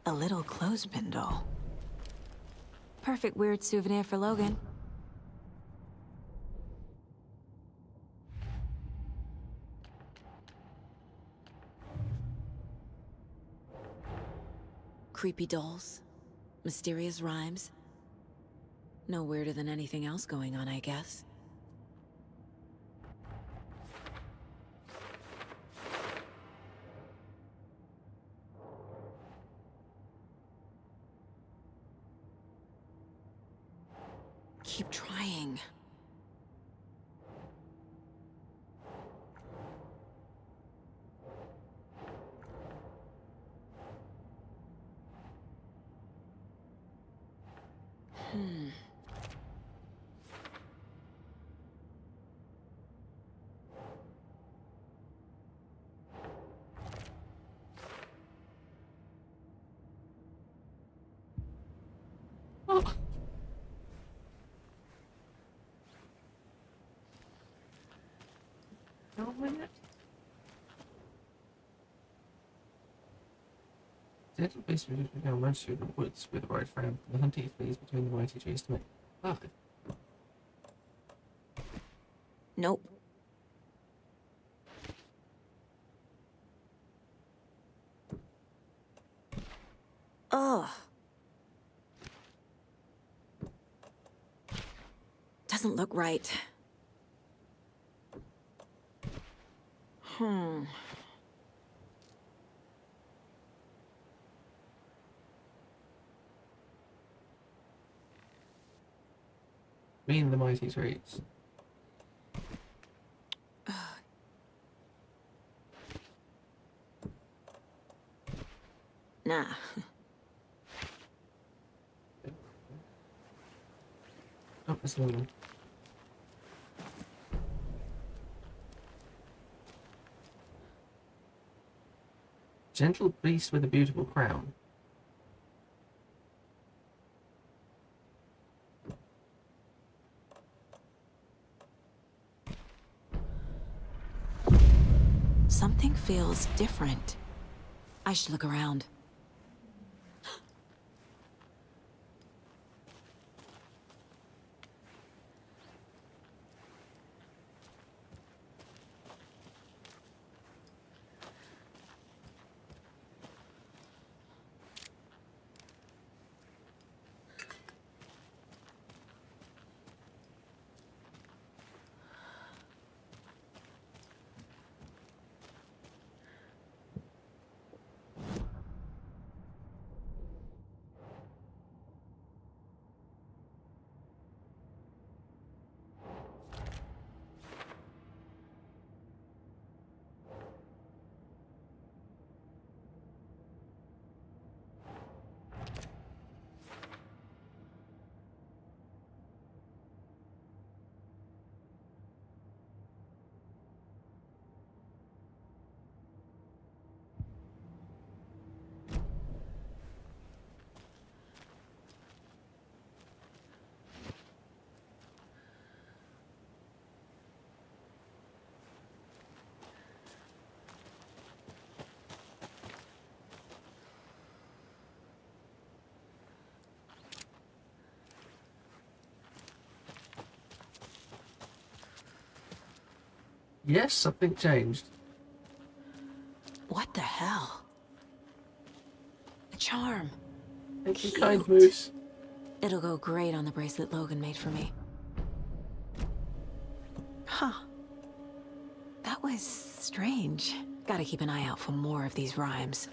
A little clothespin doll. Perfect weird souvenir for Logan. Creepy dolls. Mysterious rhymes. No weirder than anything else going on, I guess. Keep trying. Oh. No minute. Gentle beast with a beautiful crown runs through the woods with a worried frown. The hunter he flees between the mighty trees to make it alive. Nope. Ugh. Doesn't look right. Mean the mighty trees. Nah. Oh, there's another one. Gentle beast with a beautiful crown. Something feels different. I should look around. Yes, something changed. What the hell? A charm. Thank you, kind moose. It'll go great on the bracelet Logan made for me. Huh. That was strange. Gotta keep an eye out for more of these rhymes.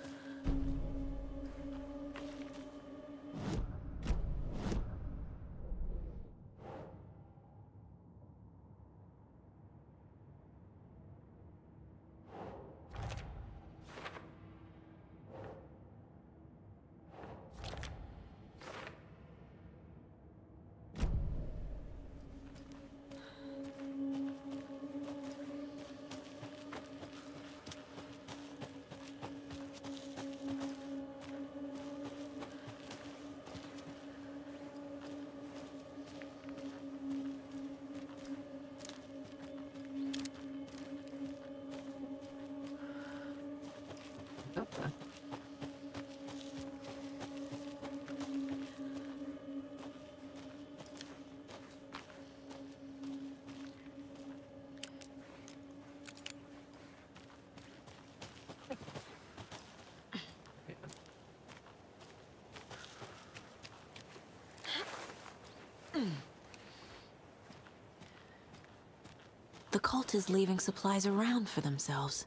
The cult is leaving supplies around for themselves.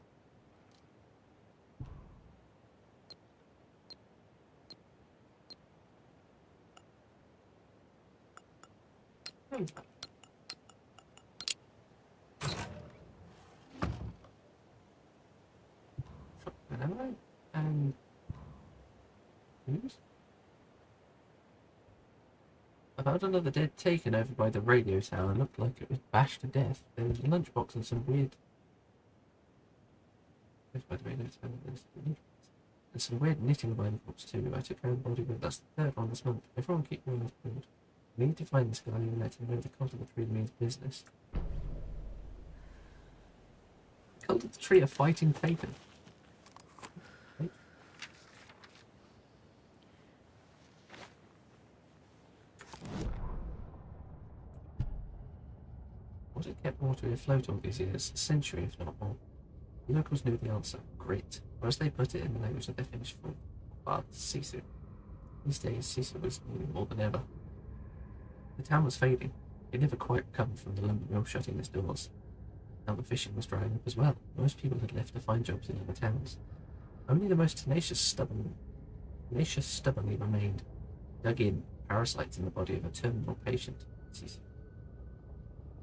And news? I found another dead taken over by the radio tower. Looked like it was bashed to death. There was a lunchbox and some weird. By the radio tower, there's some weird knitting by the box too. I took her own body, but that's the third one this month. Everyone keep moving forward. We need to find this guy and let him know the cult of the tree means business. The cult of the tree are fighting Taken. What had kept water afloat all these years? A century, if not more. The locals knew the answer. Grit. Or as they put it in the language that they finished for. Sisu. These days, Sisu was needed more than ever. The town was fading. It never quite recovered from the lumber mill shutting its doors. Now the fishing was drying up as well. Most people had left to find jobs in other towns. Only the most tenacious stubbornly remained, dug in, parasites in the body of a terminal patient. Sisu.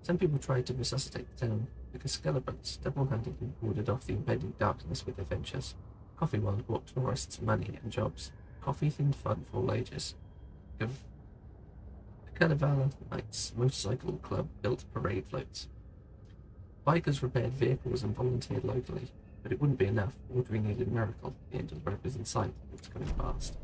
Some people tried to resuscitate the town, because skeletons double-handedly warded off the impending darkness with their ventures. Coffee World brought tourists money and jobs. Coffee-themed fun for all ages. The Kalevala Knights Motorcycle Club built parade floats. Bikers repaired vehicles and volunteered locally, but it wouldn't be enough. Ordering needed a miracle. The end of the road was in sight. It was coming fast.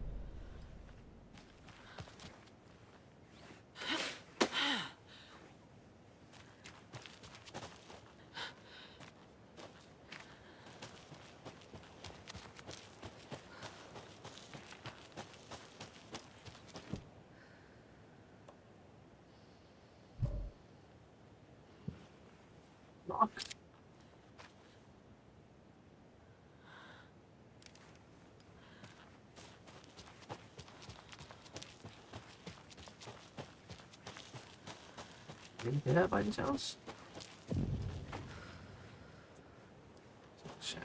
Locked. Did you hear that by any chance? Shit.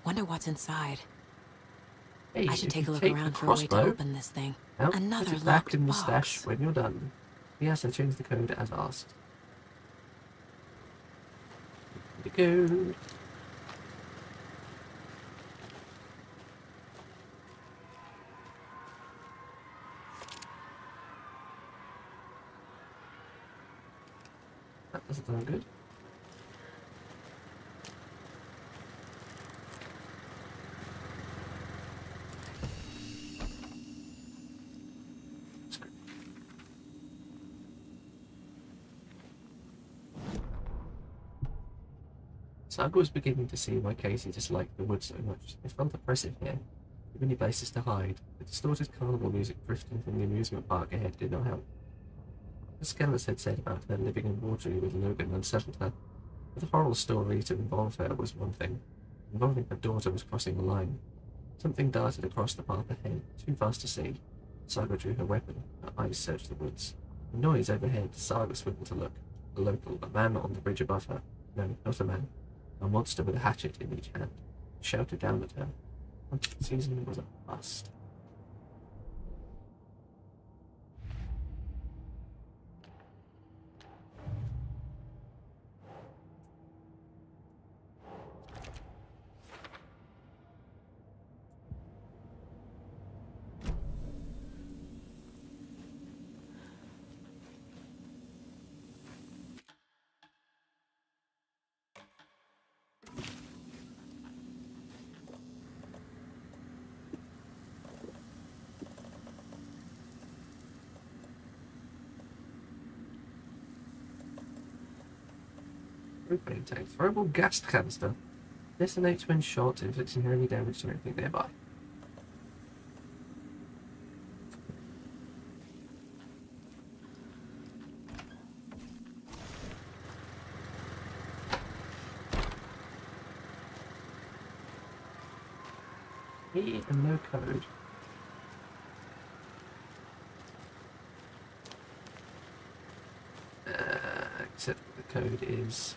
Wonder what's inside. Hey, I should if take a you look take around the for a way to crossbow, open this thing. Now, Another put it back locked in the box. stash when you're done. Yes, I changed the code as asked. The code. That doesn't sound good. Saga was beginning to see why Casey disliked the woods so much. It felt oppressive here. Too many places to hide. The distorted carnival music drifting from the amusement park ahead did not help. The Skellis had said about her living in Watery with Logan unsettled her. But the horrible story to involve her was one thing. Involving her daughter was crossing the line. Something darted across the path ahead, too fast to see. Saga drew her weapon. Her eyes searched the woods. A noise overhead. Saga swiveled to look. A local, a man on the bridge above her. No, not a man. A monster with a hatchet in each hand. He shouted down at her. Hunting season was a bust. Propane tank. Throwable gas canister. Detonates when shot, inflicting heavy damage to anything nearby. E and no code. Except the code is...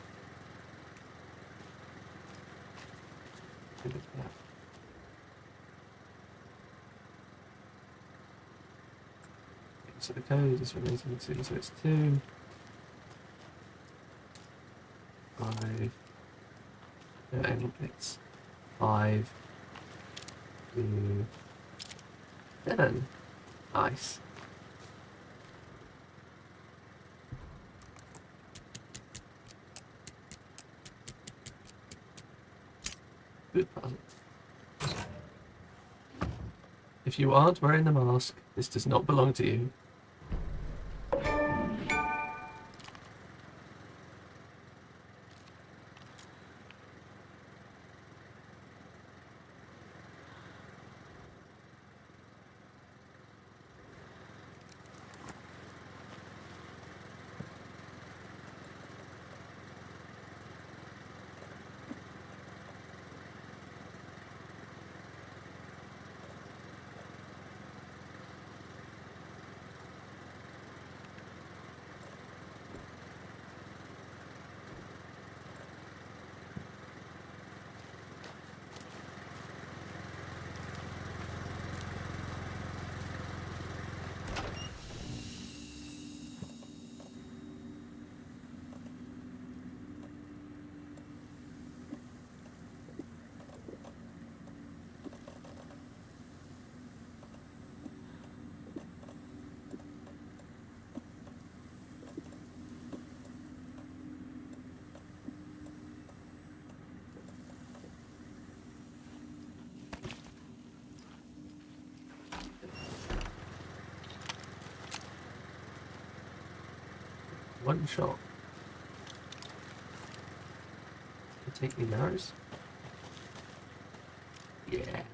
So the code is relating to, so it's 2, 5, it's 5, 2, 7. Nice. Good puzzle. If you aren't wearing the mask, this does not belong to you. One shot. Take the arrows. Yes.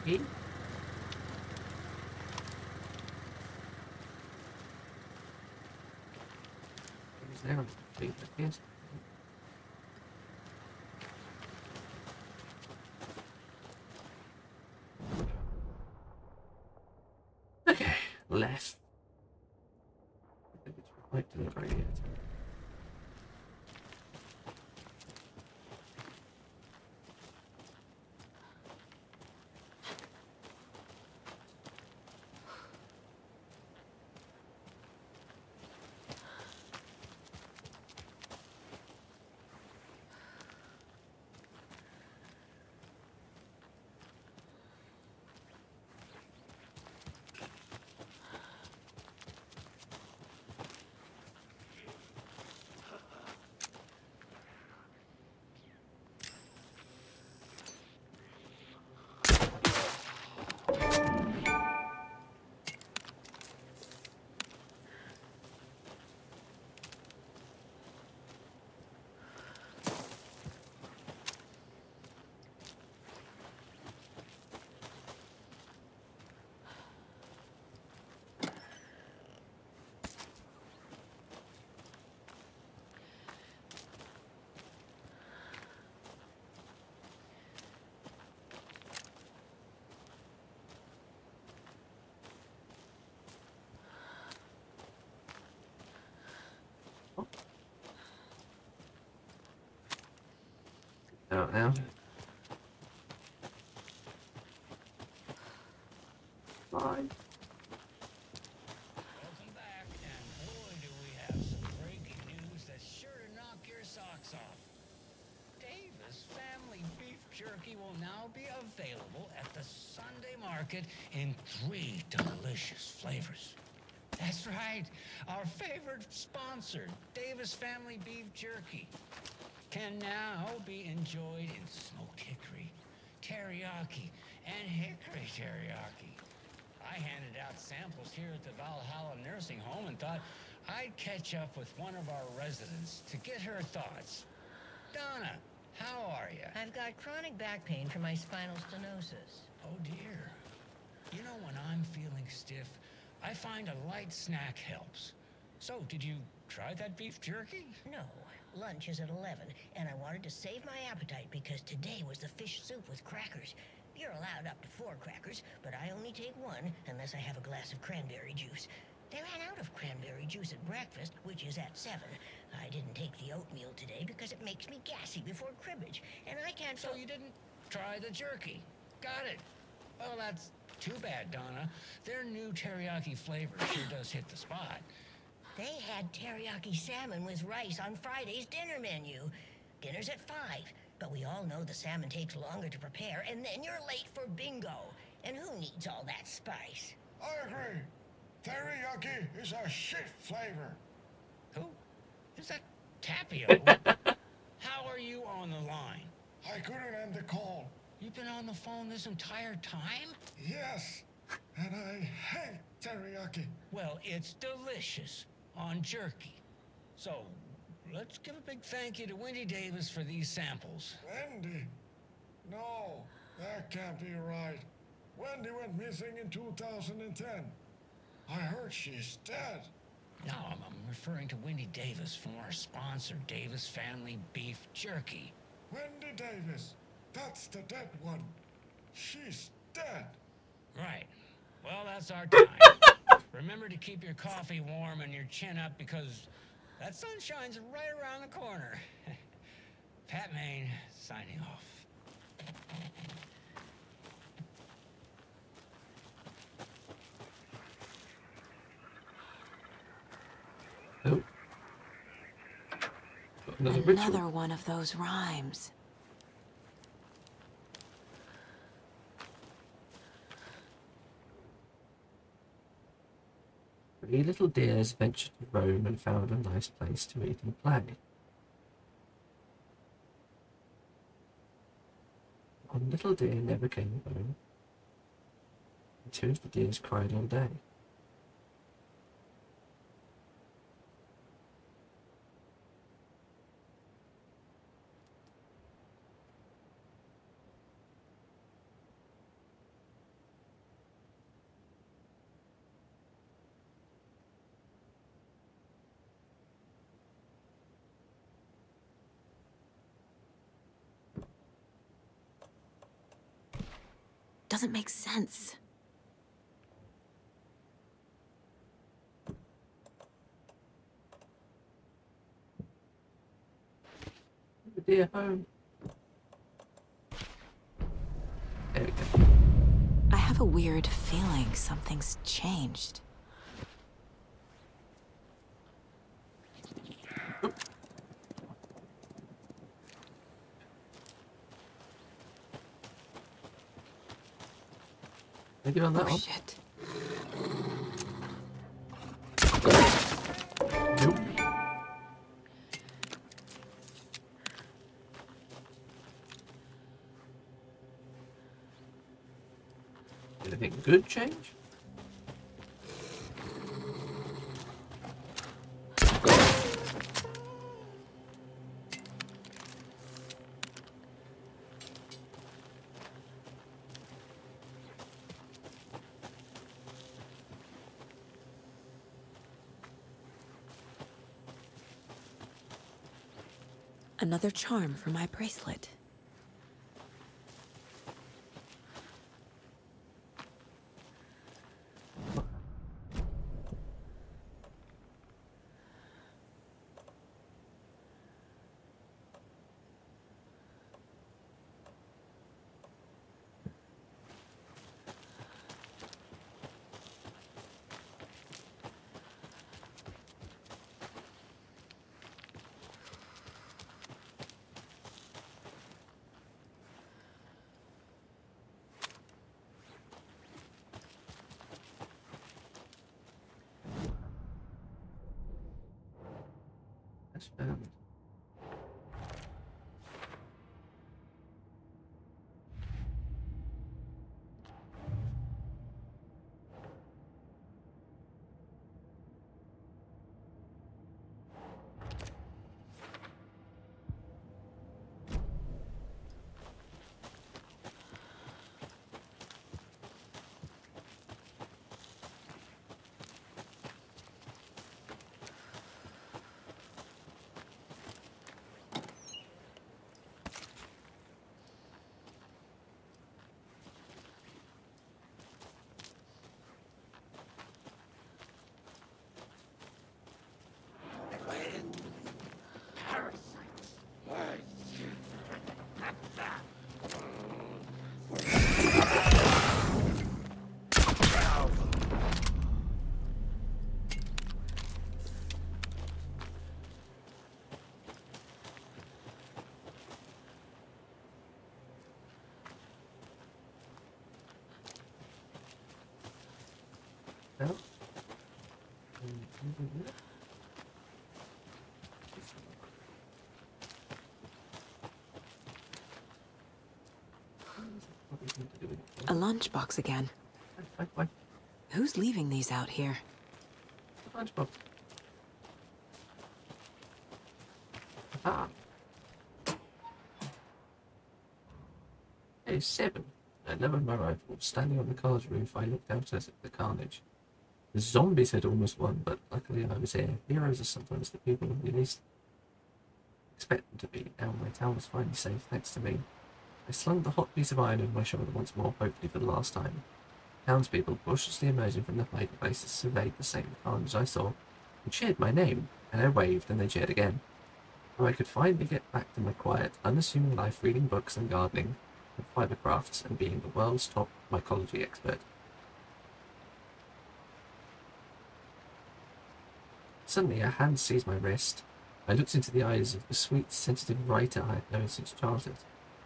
Eight. There, I think that is. left. I think it's right to the right yet. Out now. Bye. Welcome back, and boy do we have some breaking news that's sure to knock your socks off. Davis Family Beef Jerky will now be available at the Sunday market in 3 delicious flavors. That's right, our favorite sponsor, Davis Family Beef Jerky, can now be enjoyed in smoked hickory, teriyaki, and hickory teriyaki. I handed out samples here at the Valhalla Nursing Home and thought I'd catch up with one of our residents to get her thoughts. Donna, how are you? I've got chronic back pain from my spinal stenosis. Oh dear. You know, when I'm feeling stiff, I find a light snack helps. So, did you try that beef jerky? No. Lunch is at 11, and I wanted to save my appetite because today was the fish soup with crackers. You're allowed up to 4 crackers, but I only take 1 unless I have a glass of cranberry juice. They ran out of cranberry juice at breakfast, which is at 7. I didn't take the oatmeal today because it makes me gassy before cribbage, and I can't... So you didn't try the jerky? Got it. Well, that's too bad, Donna. Their new teriyaki flavor sure does hit the spot. They had teriyaki salmon with rice on Friday's dinner menu. Dinner's at 5, but we all know the salmon takes longer to prepare, and then you're late for bingo. And who needs all that spice? I agree. Teriyaki is a shit flavor. Who? Is that Tapio? How are you on the line? I couldn't end the call. You've been on the phone this entire time? Yes, and I hate teriyaki. Well, it's delicious on jerky. So, let's give a big thank you to Wendy Davis for these samples. Wendy? No, that can't be right. Wendy went missing in 2010. I heard she's dead. No, I'm referring to Wendy Davis from our sponsor, Davis Family Beef Jerky. Wendy Davis. That's the dead one. She's dead. Right. Well, that's our time. Remember to keep your coffee warm and your chin up because that sun shines right around the corner. Pat Maine, signing off. Oh. Another one of those rhymes. Three little deers ventured to roam and found a nice place to eat and play. One little deer never came home, and 2 of the deers cried all day. Doesn't make sense. dear home. There we go. I have a weird feeling something's changed. Can I get on that one? Shit. Nope. Anything good change? Another charm for my bracelet. That's no. A lunchbox again. Fine. Who's leaving these out here? Lunchbox. Ah. Hey, 7. I leveled my rifle. Standing on the car's roof, I looked out at the carnage. The zombies had almost won, but luckily I was here. Heroes are sometimes the people you least expect them to be. Now my town was finally safe, thanks to me. I slung the hot piece of iron over my shoulder once more, hopefully for the last time. Townspeople, cautiously emerging from their hiding places, surveyed the same carnage I saw, and cheered my name, and I waved, and they cheered again. So I could finally get back to my quiet, unassuming life reading books and gardening, and fiber crafts, and being the world's top mycology expert. Suddenly, a hand seized my wrist. I looked into the eyes of the sweet, sensitive writer I had known since childhood.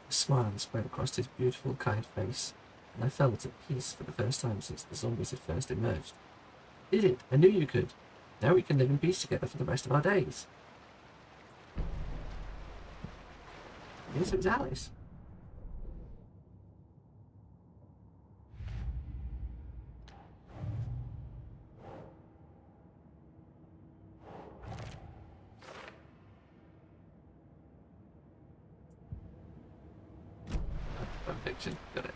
A smile spread across his beautiful, kind face, and I felt at peace for the first time since the zombies had first emerged. Did it! I knew you could! Now we can live in peace together for the rest of our days. Yes, it was Alice. Fiction. Got it.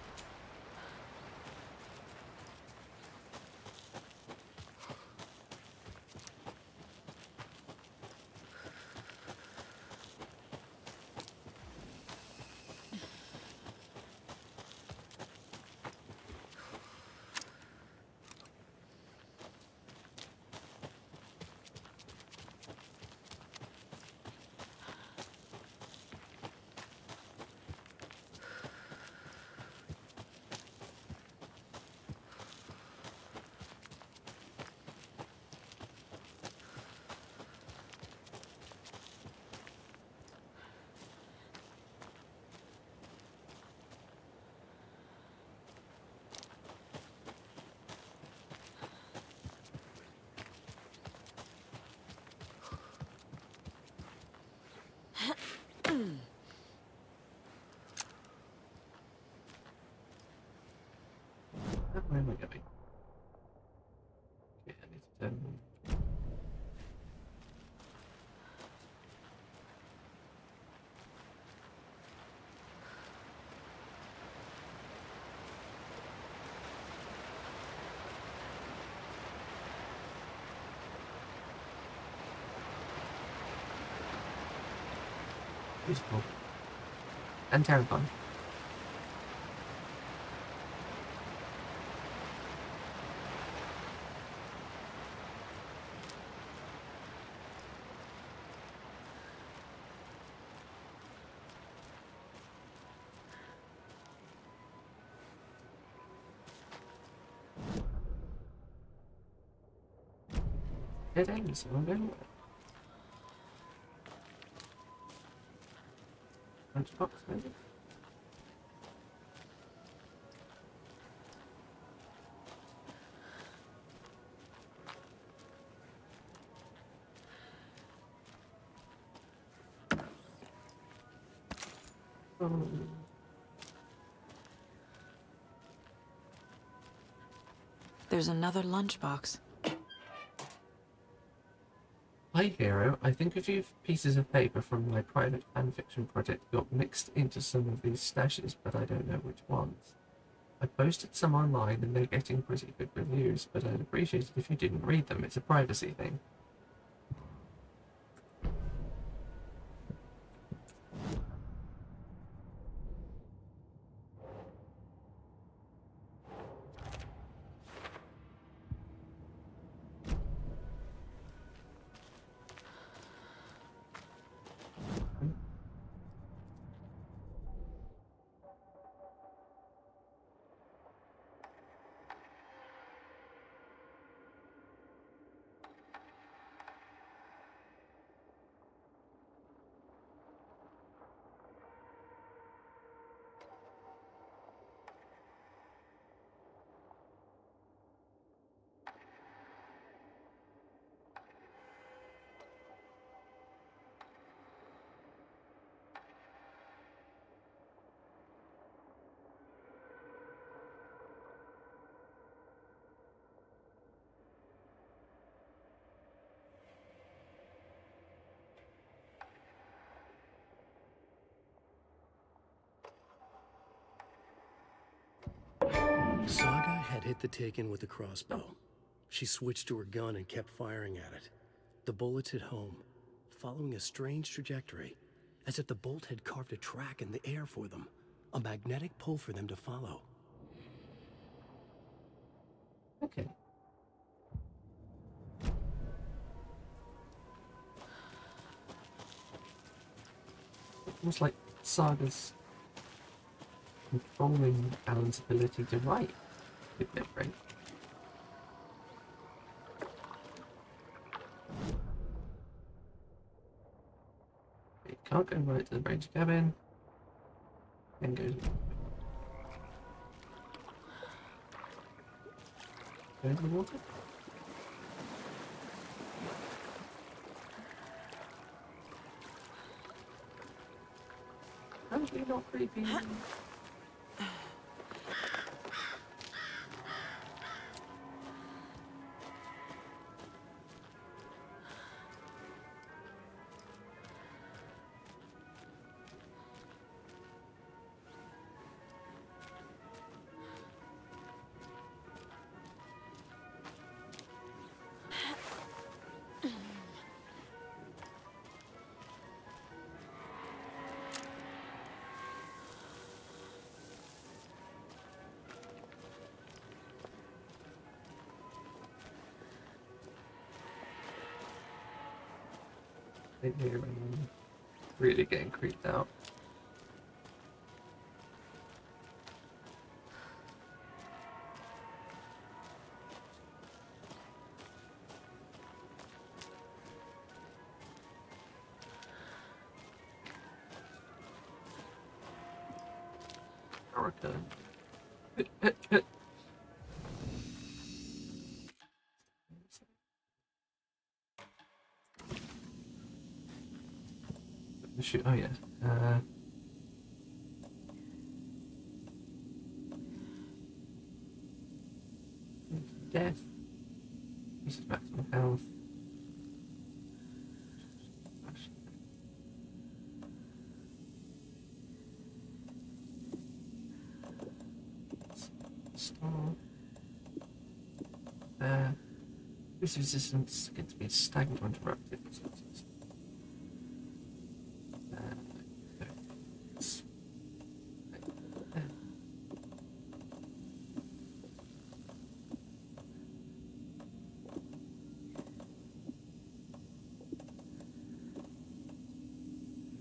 Where am I going? Okay, I need to turn. Beautiful. And terrifying. Dead ends, I don't know. Lunchbox, maybe? There's another lunchbox. Hi Hero, I think a few pieces of paper from my private fanfiction project got mixed into some of these stashes, but I don't know which ones. I posted some online and they're getting pretty good reviews, but I'd appreciate it if you didn't read them. It's a privacy thing. Saga had hit the Taken with a crossbow. She switched to her gun and kept firing at it. The bullets hit home, following a strange trajectory, as if the bolt had carved a track in the air for them, a magnetic pull for them to follow. Okay. Almost like Saga's controlling Alan's ability to write with memory. You can't go right to the ranger cabin. Then go into the water. How are you not creepy? Here and I'm really getting creeped out. Hurricane. Shoot, oh yeah. death. This is maximum health. Star. Boost resistance against being stagnant or interrupted.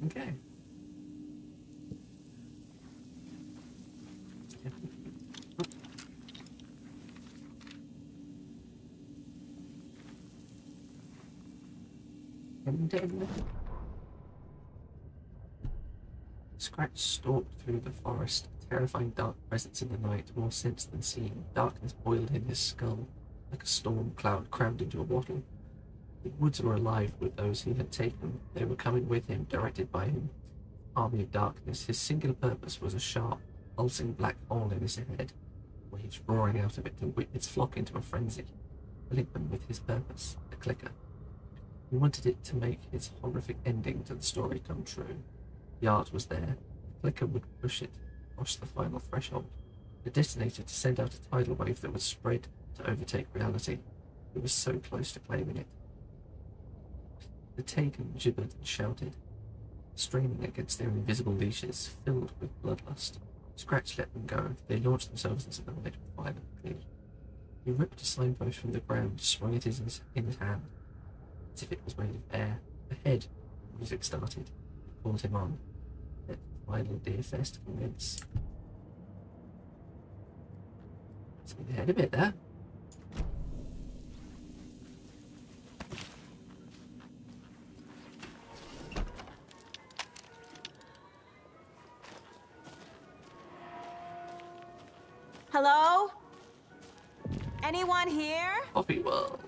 Okay. And then Scratch stalked through the forest, a terrifying dark presence in the night, more sense than seen. Darkness boiled in his skull, like a storm cloud crammed into a bottle. The woods were alive with those he had taken. They were coming with him, directed by him. Army of darkness. His singular purpose was a sharp, pulsing black hole in his head, waves roaring out of it to whip its flock into a frenzy, link them with his purpose, the clicker. He wanted it to make his horrific ending to the story come true. The art was there. The clicker would push it across the final threshold, the detonator to send out a tidal wave that would spread to overtake reality. He was so close to claiming it. The Taken gibbered and shouted, straining against their invisible leashes, filled with bloodlust. Scratch let them go. They launched themselves into the night with violent glee. He ripped a signpost from the ground, swung it in his hand, as if it was made of air. Ahead, music started. He called him on. Let the final Deer Fest commence. Skipped ahead a bit there. Hello? Anyone here? Coffee World.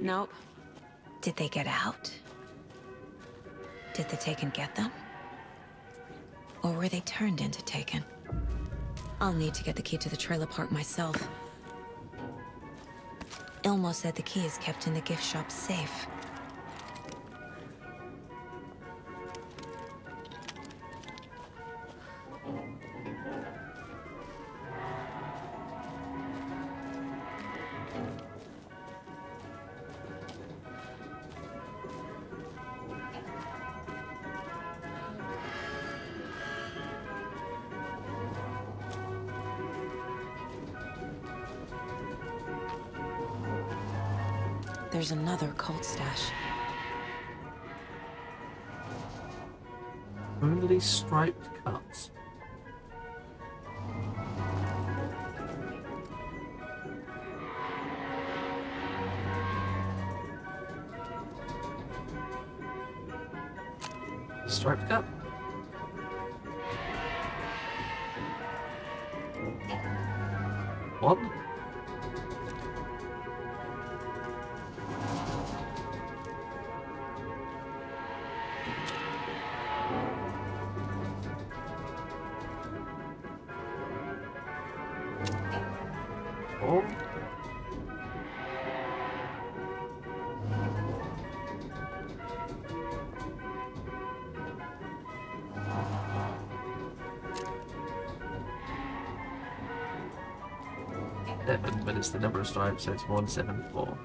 Nope. Did they get out? Did the Taken get them? Or were they turned into Taken? I'll need to get the key to the trailer park myself. Ilmo said the key is kept in the gift shop safe. There's another cult stash. Only striped cuts. Striped cup. One. Four. Seven, but it's the number of stripes, so it's 174.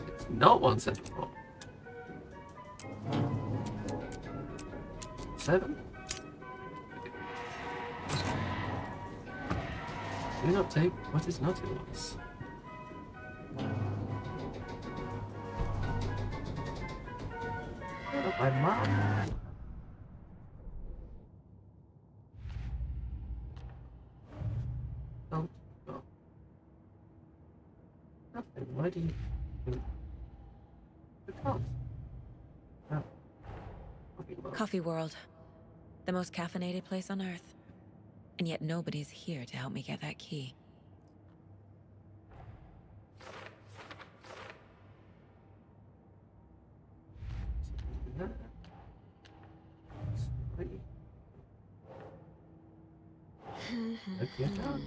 It's not 174. 7. Do not take what is not yours. Oh, my mom. Don't go. Nothing. Why do you? You can't. No. Coffee World. The most caffeinated place on Earth. And yet nobody's here to help me get that key. Nuclear power.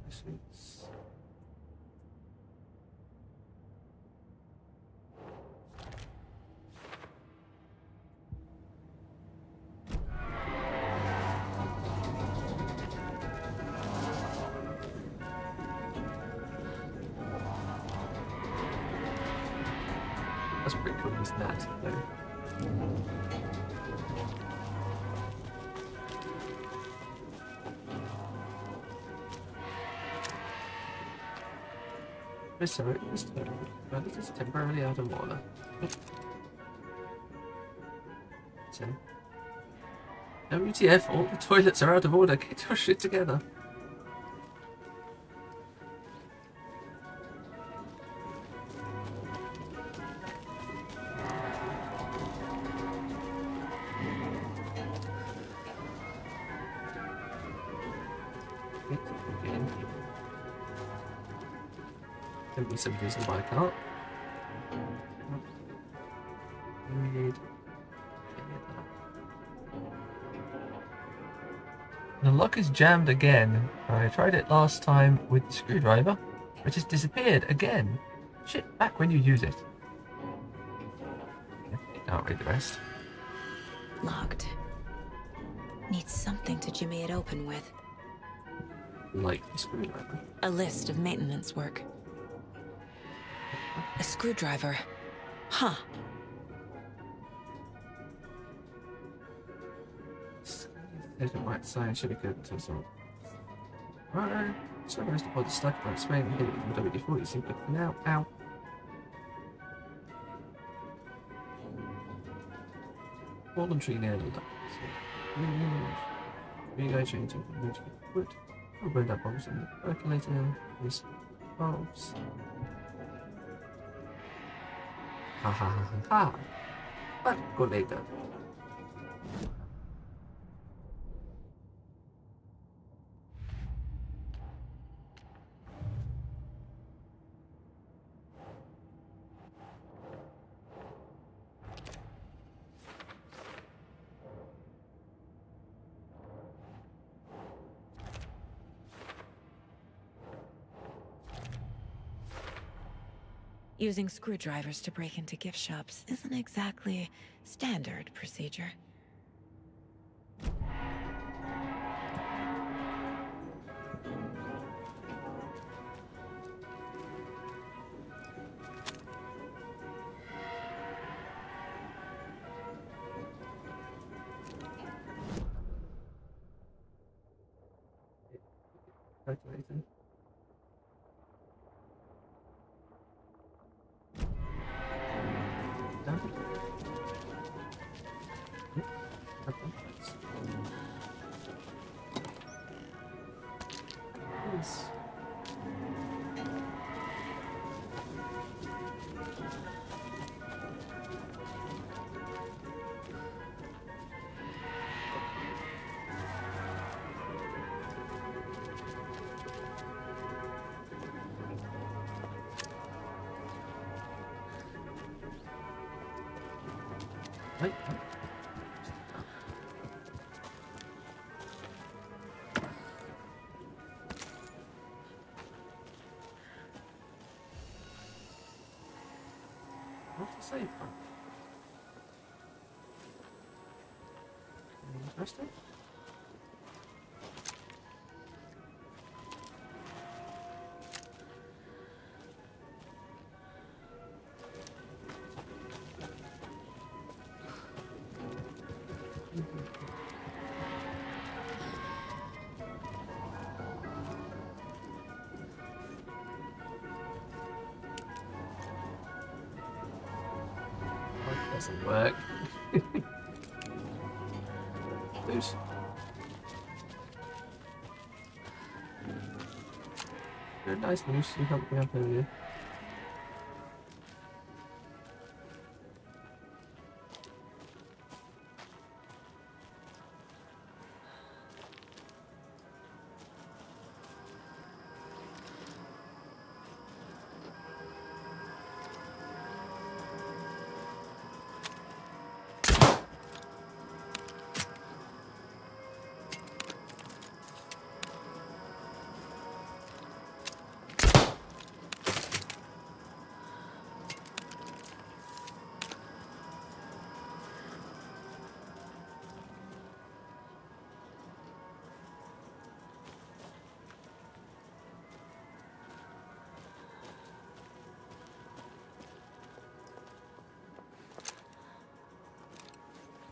Suits. That's pretty cool, isn't that? This is temporarily out of order. So, WTF, all the toilets are out of order. Get your shit together. Could be some reason why I can't. The lock is jammed again. I tried it last time with the screwdriver. It just disappeared again. Shit, back when you use it. Can't read the rest. Locked. Needs something to jimmy it open with. Like the screwdriver. A list of maintenance work. A screwdriver. Huh. There's a right side should be good until some. Right. So the rest of the pod stuck about swaying and hit it with the WD-40. Seems good for now. Ow. Fallen tree near the duck. Re-engaging into wood. I'll burn that bulbs in the percolator. These bulbs. Ha ha ha ha ha. Percolator. Using screwdrivers to break into gift shops isn't exactly standard procedure. Calculator. Yes. Right. What's the save point? Interesting. Doesn't work. Loose. You're a nice moose, you helped me up earlier.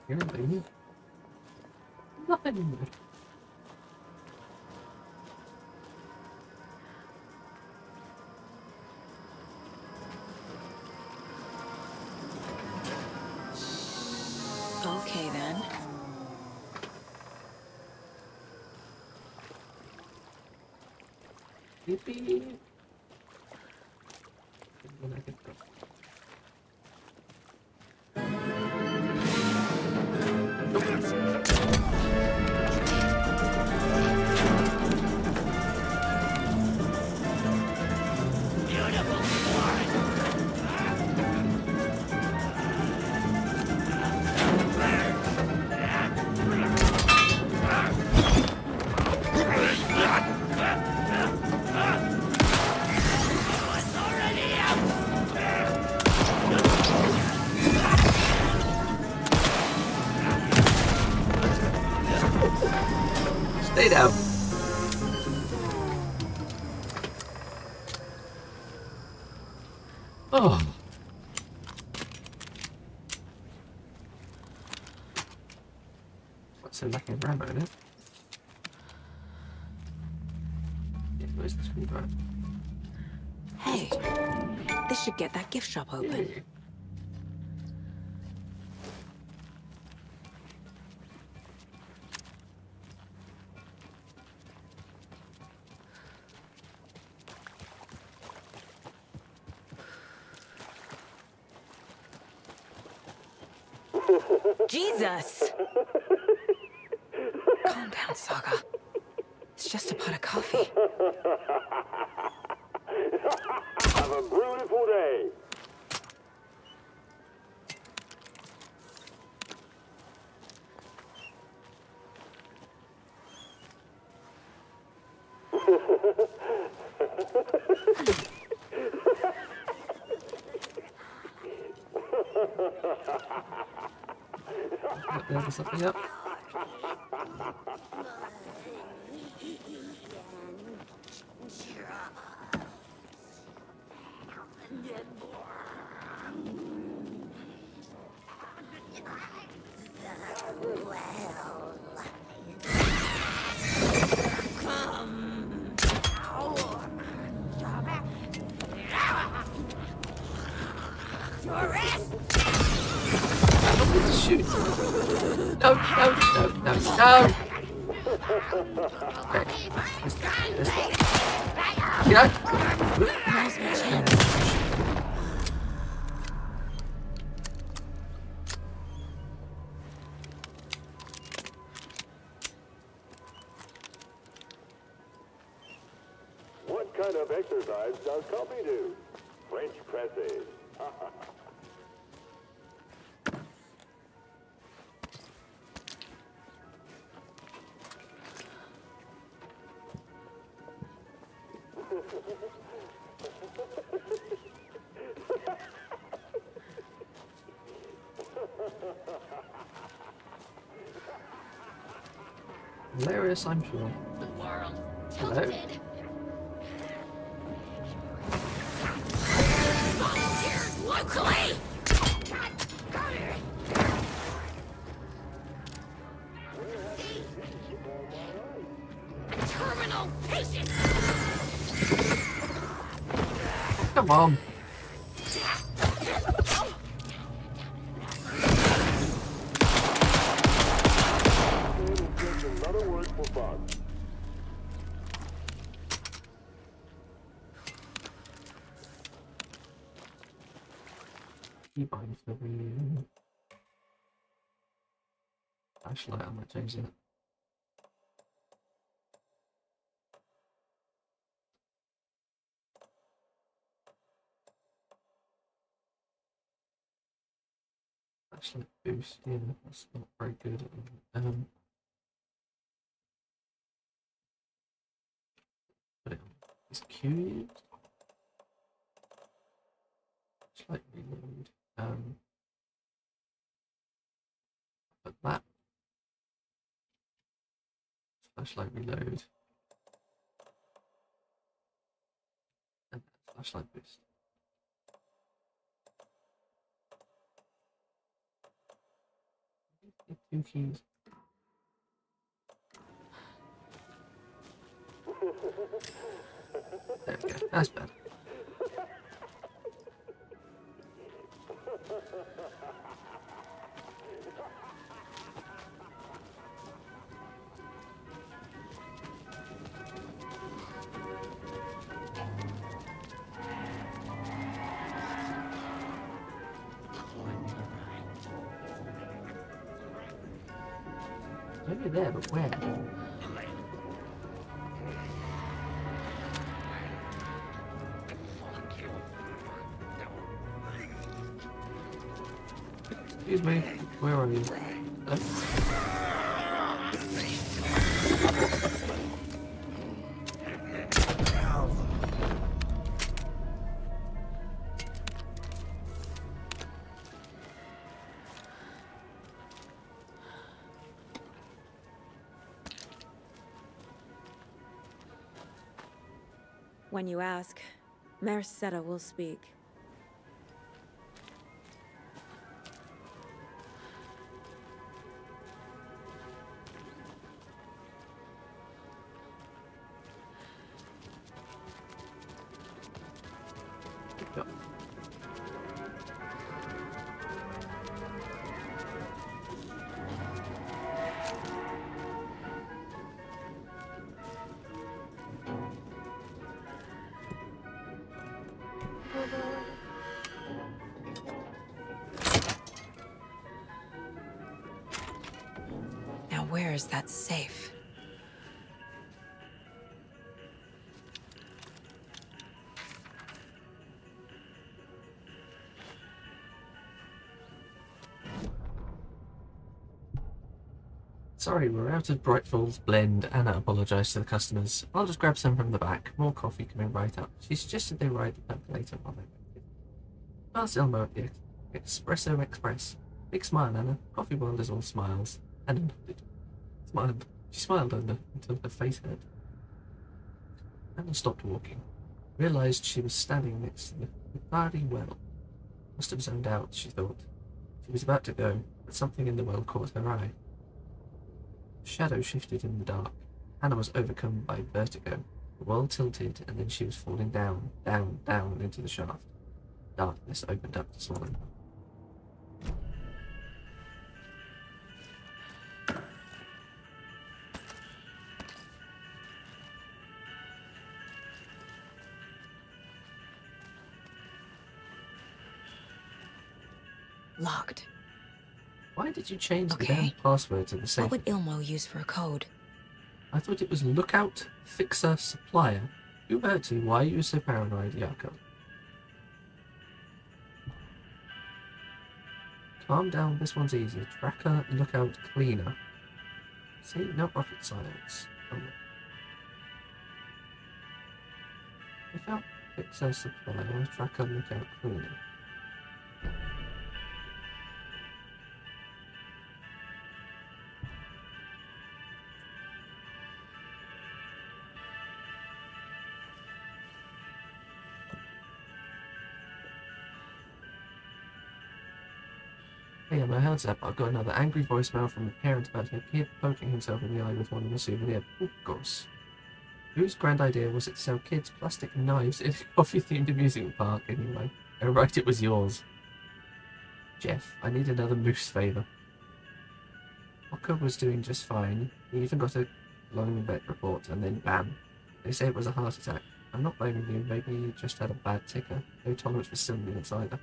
Really? Nothing. Okay, then. Yippee. Stay down. Oh. What's in lacking Rambo in it? Yeah, where's the screwdriver? Hey, this should get that gift shop open. Yeah. Jesus! Calm down, Saga. It's just a pot of coffee. Have a beautiful day. There's something up. Shoot. No, no, no, no, no. Okay. This. Yeah. What kind of exercise does Cubby do? French presses. Hilarious, I'm sure. The world Hello. tilted. Volunteers locally. Terminal patient. Come on. Another word for fun. Keybinds for the flashlight. I'm gonna change that. Flashlight boost. Yeah, that's not very good. Put it on. Is Q used? Flashlight reload. Put that. Flashlight reload. And flashlight boost. 2 keys. There we go. That's better. Maybe there, but where? Excuse me, where are you? When you ask, Mayor Seta will speak. Now where is that safe? Sorry, we're out of Bright Falls blend. Anna apologised to the customers. I'll just grab some from the back. More coffee coming right up. She suggested they ride the percolator while they waited. Past Elmo at the Espresso Express. Big smile, Anna. Coffee world is all smiles. Anna nodded. Smiled. She smiled until her face hurt. Anna stopped walking. Realised she was standing next to the Bari well. Must have zoned out, she thought. She was about to go, but something in the well caught her eye. Shadow shifted in the dark. Anna was overcome by vertigo. The world tilted, and then she was falling down, down, down into the shaft. Darkness opened up to swallow her. Locked. Why did you change the damn password to the safe? What would Ilmo use for a code? I thought it was lookout, fixer, supplier. Who hurt you? Why are you so paranoid, Yako? Calm down, this one's easy. Tracker, lookout, cleaner. See, no rocket science. Oh. Lookout, fixer, supplier, tracker, lookout, cleaner. Hey, my head's up. I've got another angry voicemail from a parent about her kid poking himself in the eye with one of the souvenir bookers. Whose grand idea was it to sell kids plastic knives in a coffee-themed amusement park anyway? Oh right, it was yours. Jeff, I need another moose favour. Walker was doing just fine. He even got a long vet report, and then bam. They say it was a heart attack. I'm not blaming you, maybe he just had a bad ticker. No tolerance for stimulants either.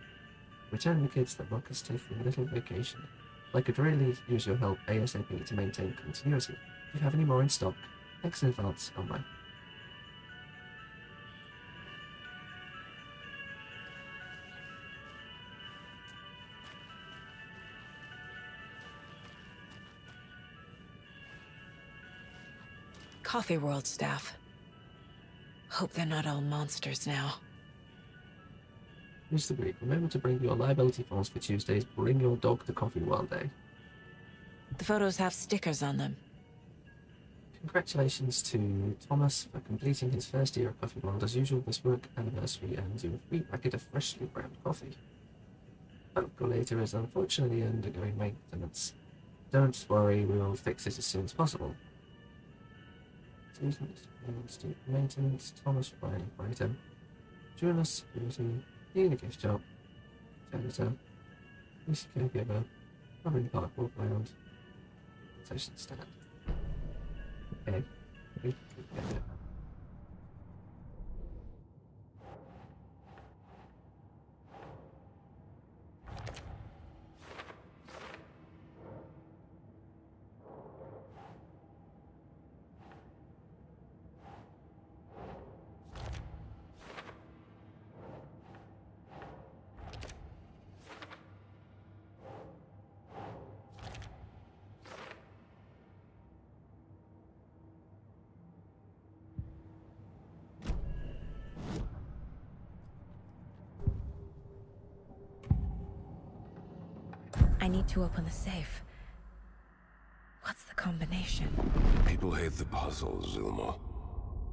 Return the kids that Marcus taking a little vacation. I could really use your help ASAP to maintain continuity. Do you have any more in stock? Thanks in advance, Elmo. Coffee World staff. Hope they're not all monsters now. Mr. Greek, remember to bring your liability forms for Tuesday's Bring Your Dog to Coffee World Day. The photos have stickers on them. Congratulations to Thomas for completing his first year at Coffee World. As usual, this work anniversary earns you a free packet of freshly ground coffee. Calculator is unfortunately undergoing maintenance. Don't worry, we'll fix it as soon as possible. Maintenance, Thomas Bryan, operator. Journalist, security, need a gift shop, janitor, police caregiver, covering park, walk around, station stand. Okay, we get it. I need to open the safe. What's the combination? People hate the puzzles, Ilmo.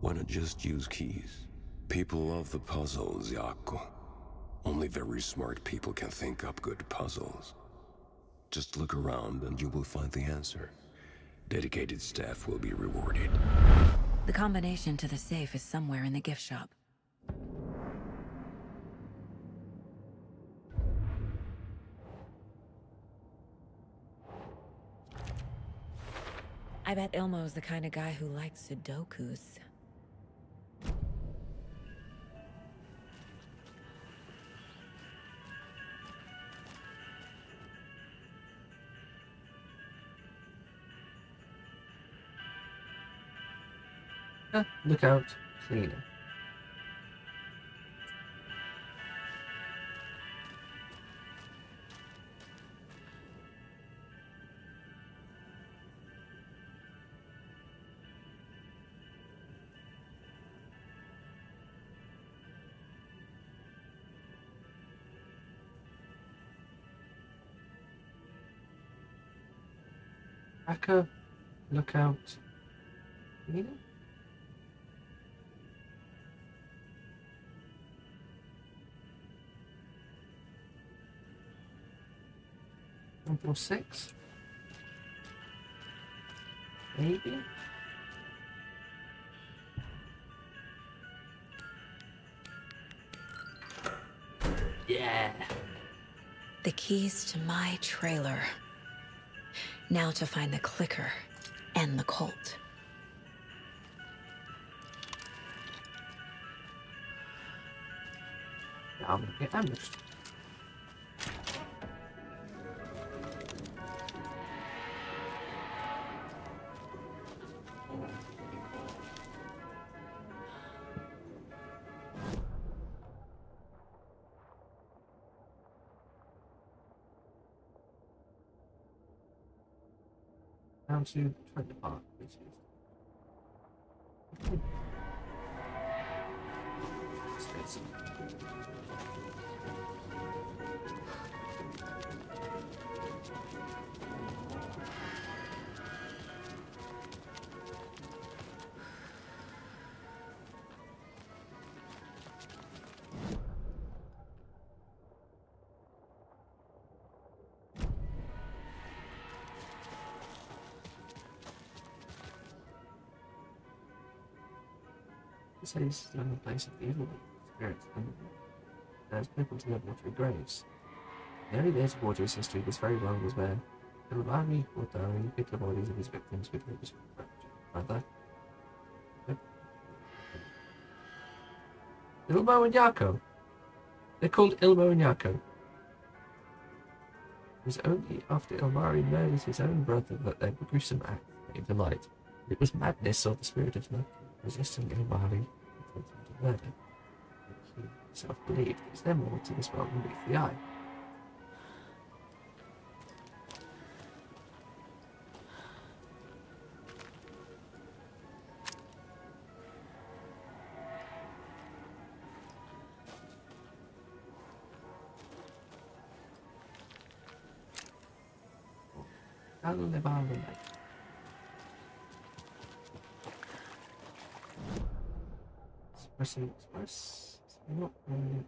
Why not just use keys? People love the puzzles, Jaakko. Only very smart people can think up good puzzles. Just look around and you will find the answer. Dedicated staff will be rewarded. The combination to the safe is somewhere in the gift shop. I bet Ilmo's the kind of guy who likes Sudokus. Look out, cleaner. Hacker, look out, cleaner. 146? Maybe? Yeah. The keys to my trailer. Now to find the clicker and the cult. I'm gonna get ambushed. Down to the trailer park, which is space. This is the only place of the evil spirits and there's people to live watery graves. The only days of water his history this very well was where Ilmari Watari hid the bodies of his victims with his brother. Ilmo and Jaakko. They're called Ilmo and Jaakko. It was only after Ilmari murdered his own brother that their gruesome act came to light. It was madness or the spirit of Loki resisting Ilmari to murder. He himself believed is there more to this world than meets the eye. Express. Not really.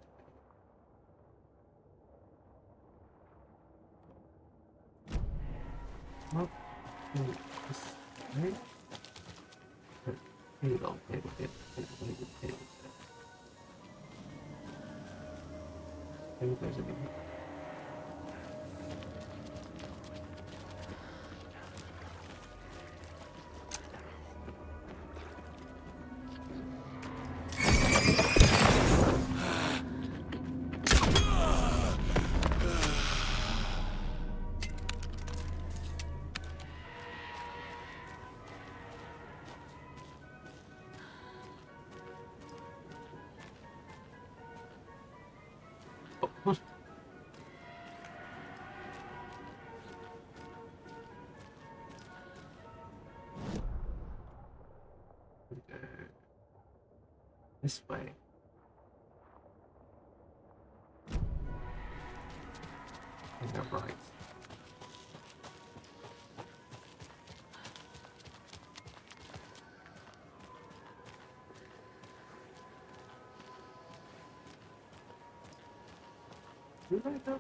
Well, this way. Here we go. Table. Maybe there's a big one. What? This way. I think I'm right. Do I go?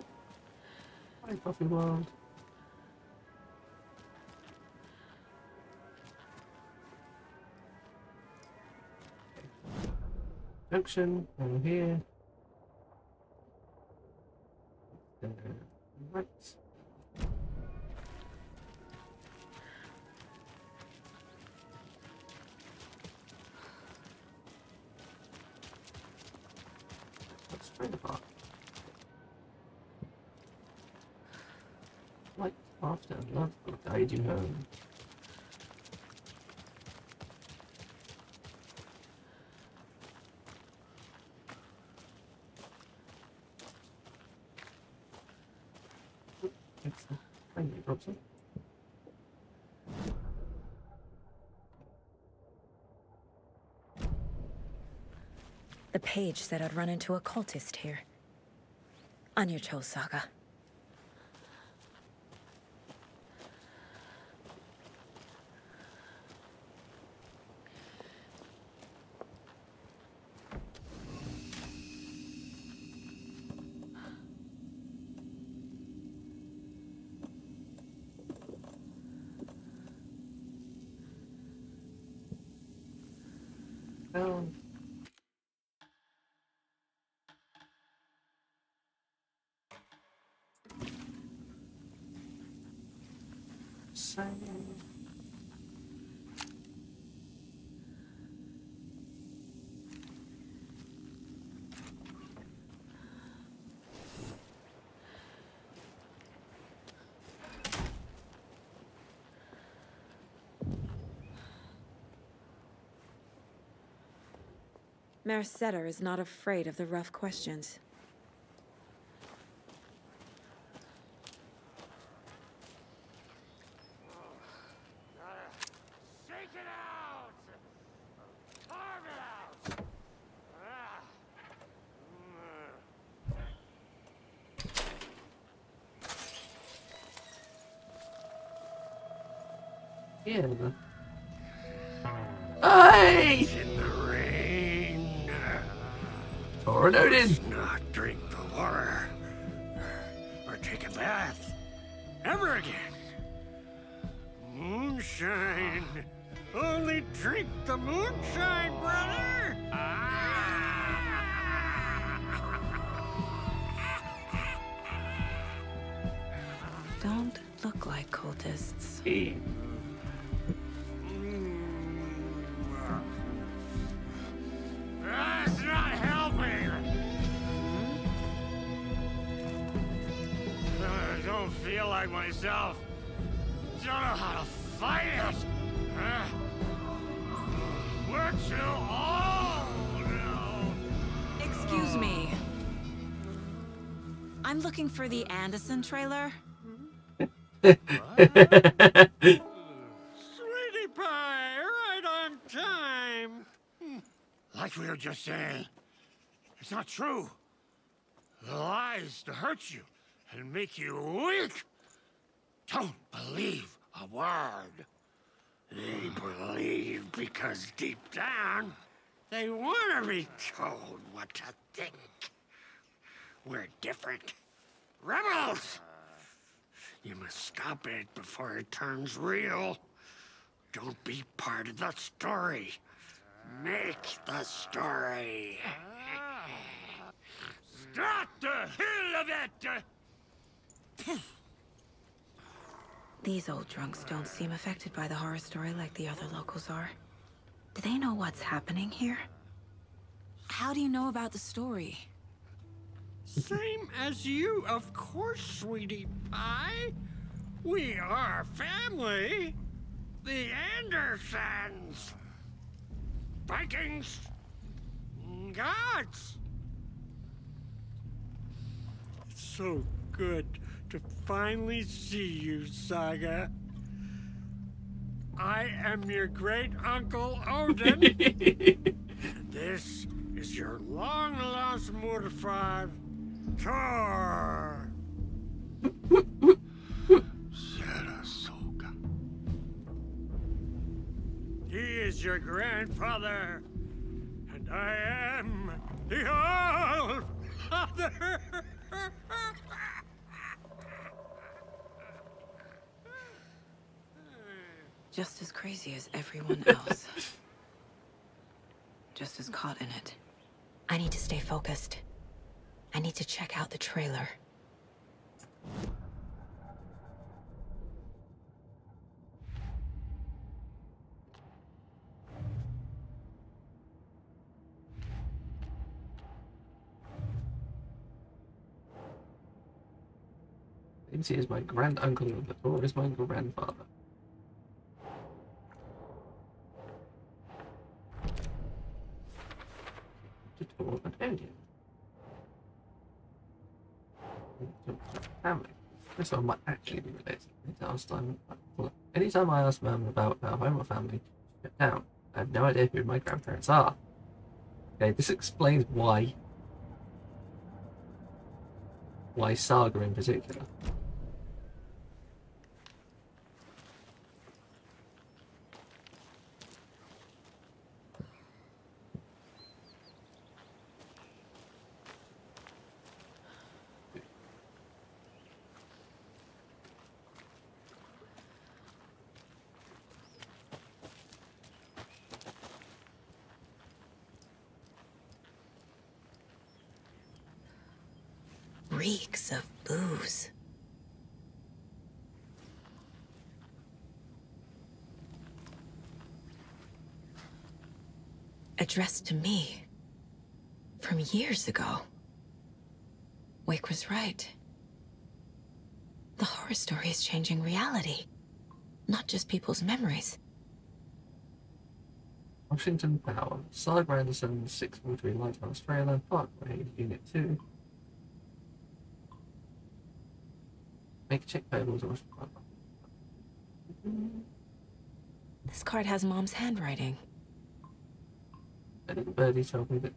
Hi, Coffee World. Junction over here. Right. Let's try the park. Like after love will guide you home. Excellent. Thank you, Robson. The page said I'd run into a cultist here. On your toes, Saga. Merceder is not afraid of the rough questions. Shake it out! Carve it out! Yeah. Hey! In the rain. Tornado. Let's not drink the water. Or take a bath. Ever again. Moonshine. Only drink the moonshine, brother! Don't look like cultists. That's not helping! I don't feel like myself. Don't know how to fight it! We're too old now! Excuse me. I'm looking for the Anderson trailer. Sweetie pie, right on time! Like we were just saying, it's not true. The lies to hurt you and make you weak. Don't believe a word. They believe because deep down, they want to be told what to think. We're different. Rebels! You must stop it before it turns real. Don't be part of the story. Make the story. Stop the hell of it! These old drunks don't seem affected by the horror story like the other locals are. Do they know what's happening here? How do you know about the story? Same as you, of course, sweetie pie. We are family. The Andersons. Vikings. Gods. It's so good to finally see you, Saga. I am your great uncle Odin. And this is your long lost Murfrag, Thor. Sarasota. He is your grandfather, and I am the All-Father. Just as crazy as everyone else. Just as caught in it. I need to stay focused. I need to check out the trailer. Lindsay is my grand uncle and Thor is my grandfather. To Thor and Odin. Family. This one might actually be related. Anytime I ask Mum about our home or family, she put down. I have no idea who my grandparents are. Okay, this explains why Saga in particular. Reeks of booze. Addressed to me. From years ago. Wake was right. The horror story is changing reality. Not just people's memories. Washington Power. Saga Anderson, 643 Lighthouse Trailer, Parkway, Unit 2. Make a check payables or This card has Mom's handwriting. A little birdie told me that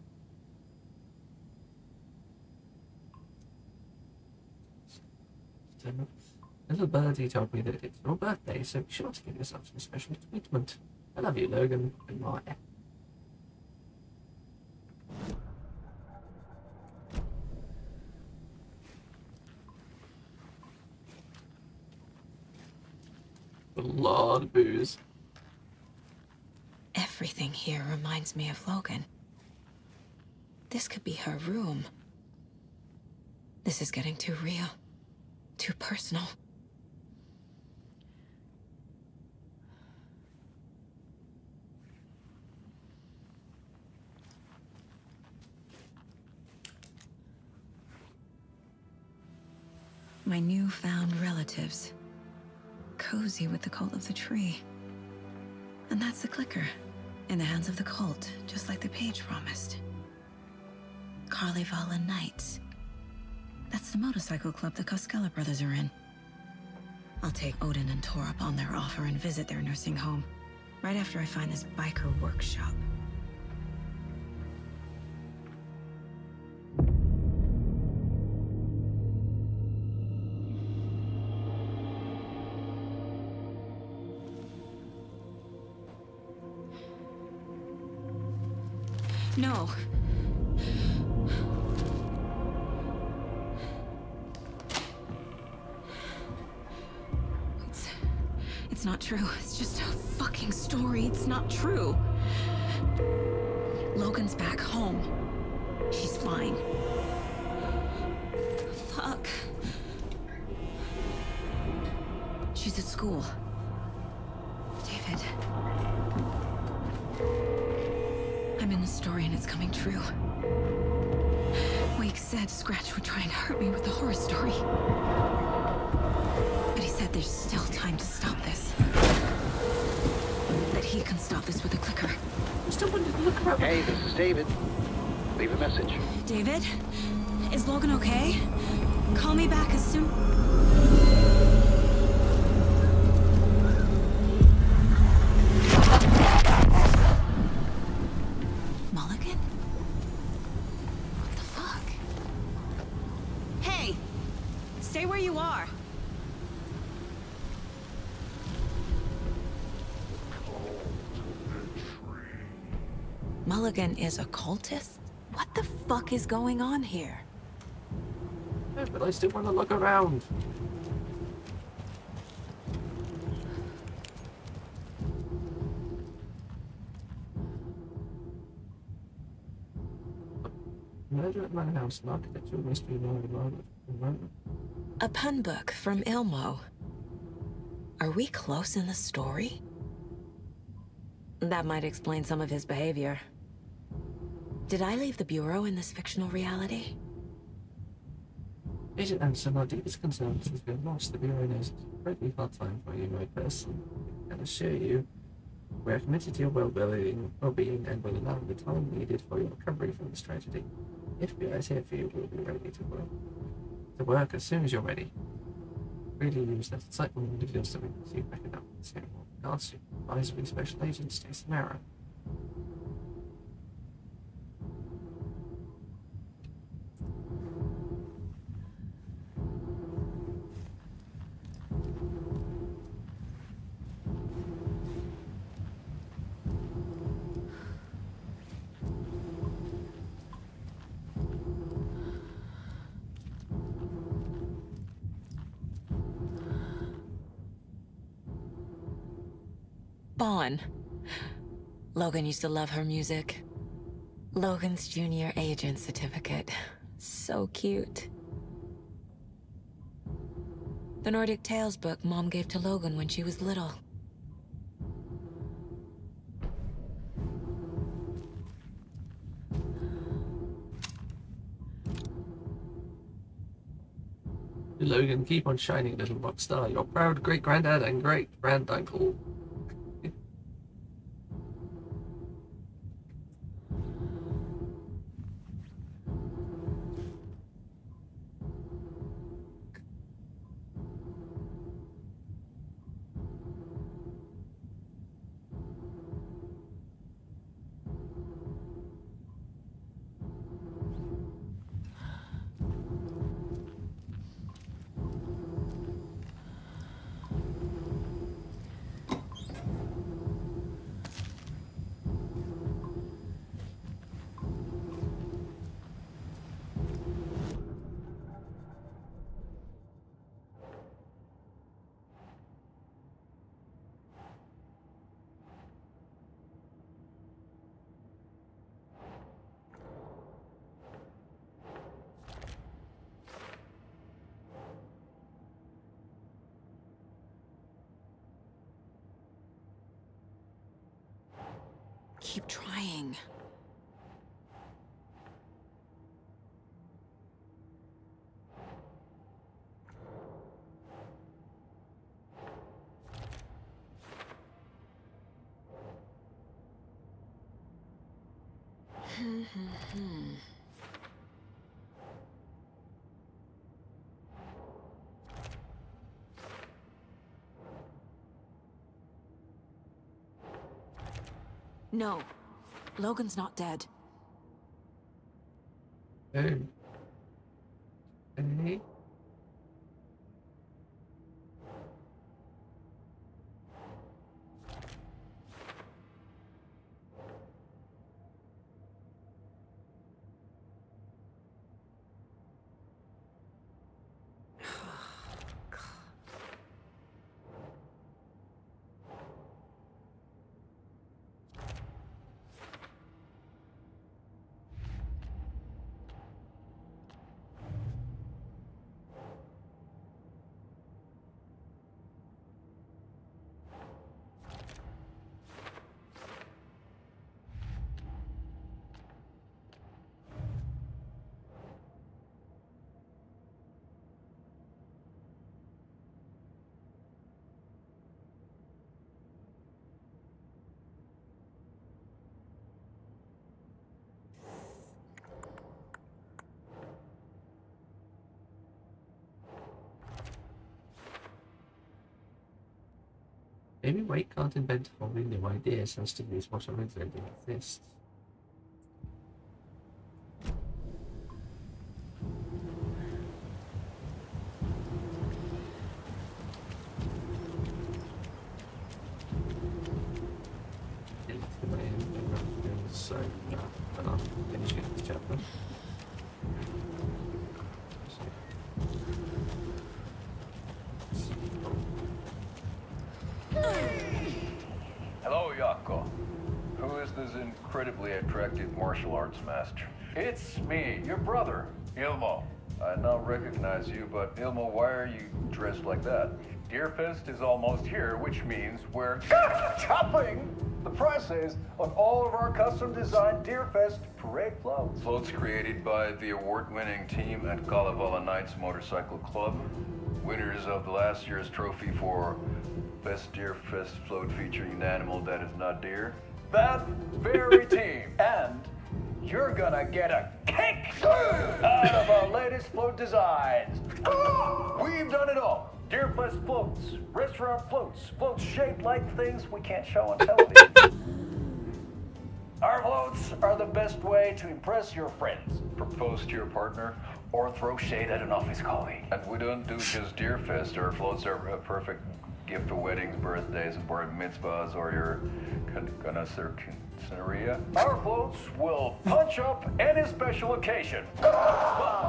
little birdie told me that it's your birthday, so be sure to give yourself some special treatment. I love you, Logan and Maya. A lot of booze. Everything here reminds me of Logan. This could be her room. This is getting too real. Too personal. My newfound relatives. Cozy with the cult of the tree. And that's the clicker. In the hands of the cult, just like the page promised. Carnival Knights. That's the motorcycle club the Koskela brothers are in. I'll take Odin and Thor up on their offer and visit their nursing home. Right after I find this biker workshop. No. true. It's just a fucking story. It's not true. Logan's back home. She's fine. Fuck. She's at school. David. I'm in the story and it's coming true. Wake said Scratch would try and hurt me with the horror story. But he said there's still time to stop this. That he can stop this with a clicker. I still wanted to look around. Hey, this is David. Leave a message. David? Is Logan okay? Call me back as soon... Mulligan? What the fuck? Hey! Stay where you are. Mulligan is a cultist? What the fuck is going on here? Yeah, but I still want to look around. Murder at my house, an architectural mystery environment. A pun book from Ilmo. Are we close in the story? That might explain some of his behavior. Did I leave the Bureau in this fictional reality? Agent Anderson, our deepest concerns has been lost. The Bureau knows it's a greatly hard time for you, my person. I can assure you, we are committed to your well-being and will allow the time needed for your recovery from this tragedy. FBI is here for you. We'll be ready to work as soon as you're ready. Really use that insightful individual so we can see you back it up. Regards to Advisory Special Agent Stacey Mara. Bon. Logan used to love her music. Logan's junior agent certificate. So cute. The Nordic Tales book Mom gave to Logan when she was little. Logan, keep on shining, little rock star. Your proud great-granddad and great-granduncle. Keep trying. No, Logan's not dead. Hey. Maybe Wake can't invent wholly new ideas as to use what already exists. So, but I'm finishing this chapter. Hello, Yako. Who is this incredibly attractive martial arts master? It's me, your brother, Ilmo. I now recognize you, but Ilmo, why are you dressed like that? Deerfest is almost here, which means we're chopping the prices on all of our custom-designed Deerfest parade floats. Floats created by the award-winning team at Kalevala Knights Motorcycle Club, winners of the last year's trophy for Best Deerfest float featuring an animal that is not deer. That very team. And you're gonna get a kick out of our latest float designs. We've done it all. Deerfest floats, restaurant floats, floats shaped like things we can't show on television. Our floats are the best way to impress your friends, propose to your partner, or throw shade at an office colleague. And we don't do just Deerfest. Our floats are a perfect gift for weddings, birthdays, and bar mitzvahs, or your quinceañera. Our floats will punch up any special occasion. But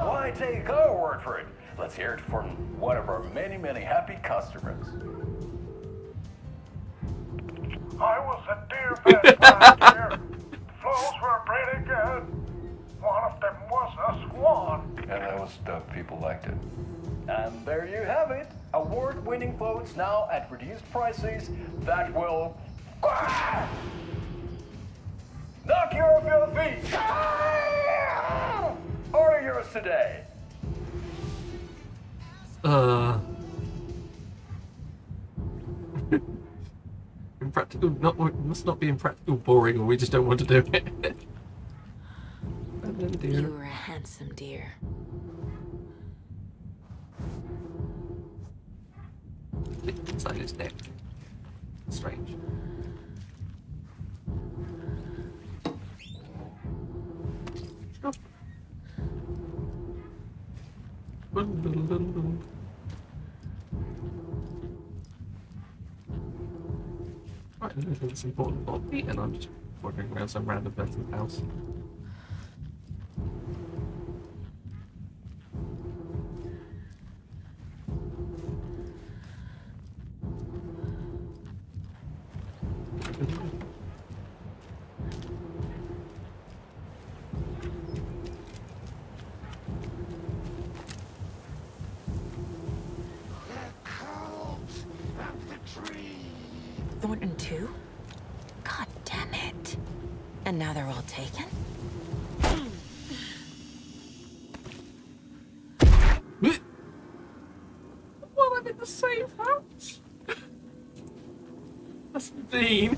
why take our word for it? Let's hear it from one of our many, many happy customers. I was at Deerfest last year. Floats were pretty good. One of them was a swan. And that was stuff people liked it. And there you have it. Award-winning floats now at reduced prices that will knock you off your feet. Order yours today. Impractical, must not be impractical boring, or we just don't want to do it. You were a handsome deer. Inside his neck. Strange. Oh. Right, I don't think it's important for me, and I'm just wandering around some random person's house. Thornton too? God damn it. And now they're all taken? Well, I'm in the same house. That's mean.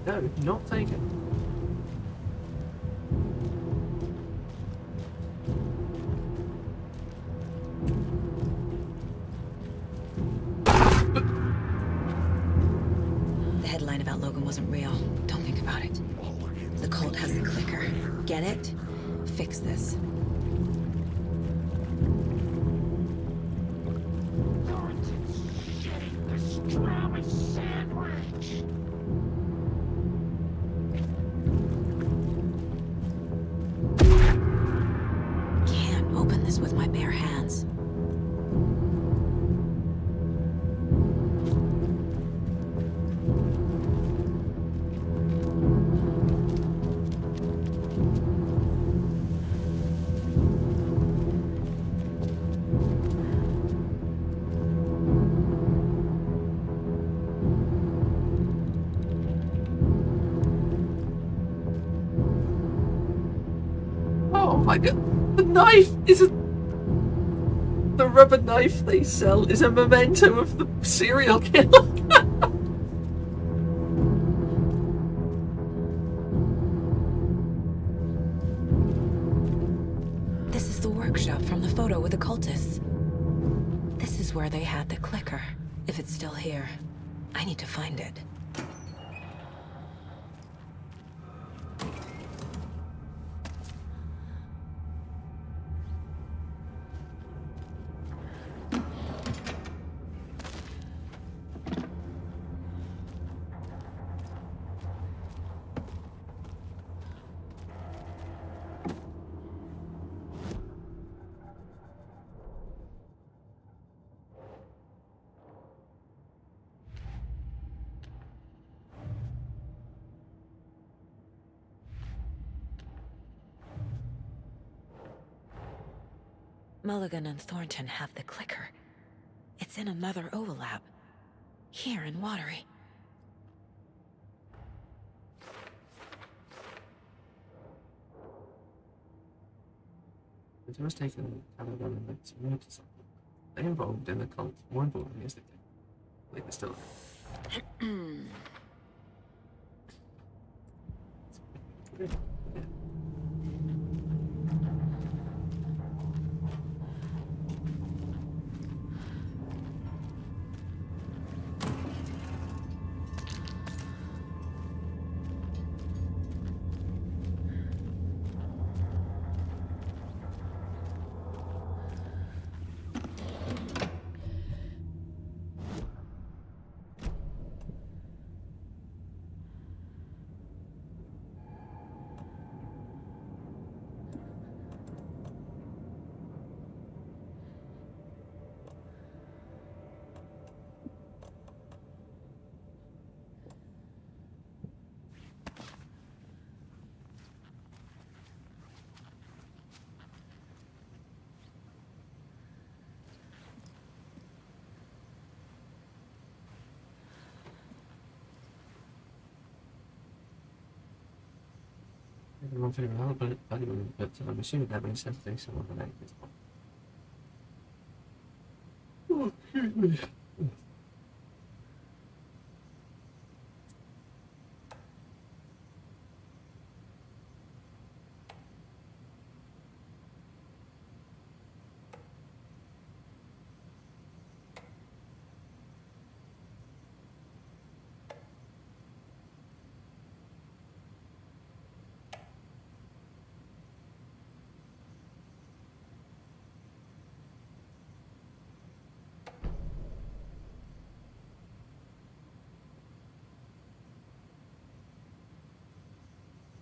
No, not taken. The headline about Logan wasn't real. Don't think about it. The cult has the clicker. Get it? Fix this. Can't open this with my bare hands. Oh my god, the knife is a... The rubber knife they sell is a memento of the serial killer. workshop from the photo with the cultists. This is where they had the clicker, if it's still here. I need to find it. Mulligan and Thornton have the clicker. It's in another overlap. Here in Watery. It was taken Caliban and Max murder something. They involved in the cult. More importantly, is the I think they're still there. Everyone figured out, but I'm assuming that means something someone related to this one. Oh, excuse me.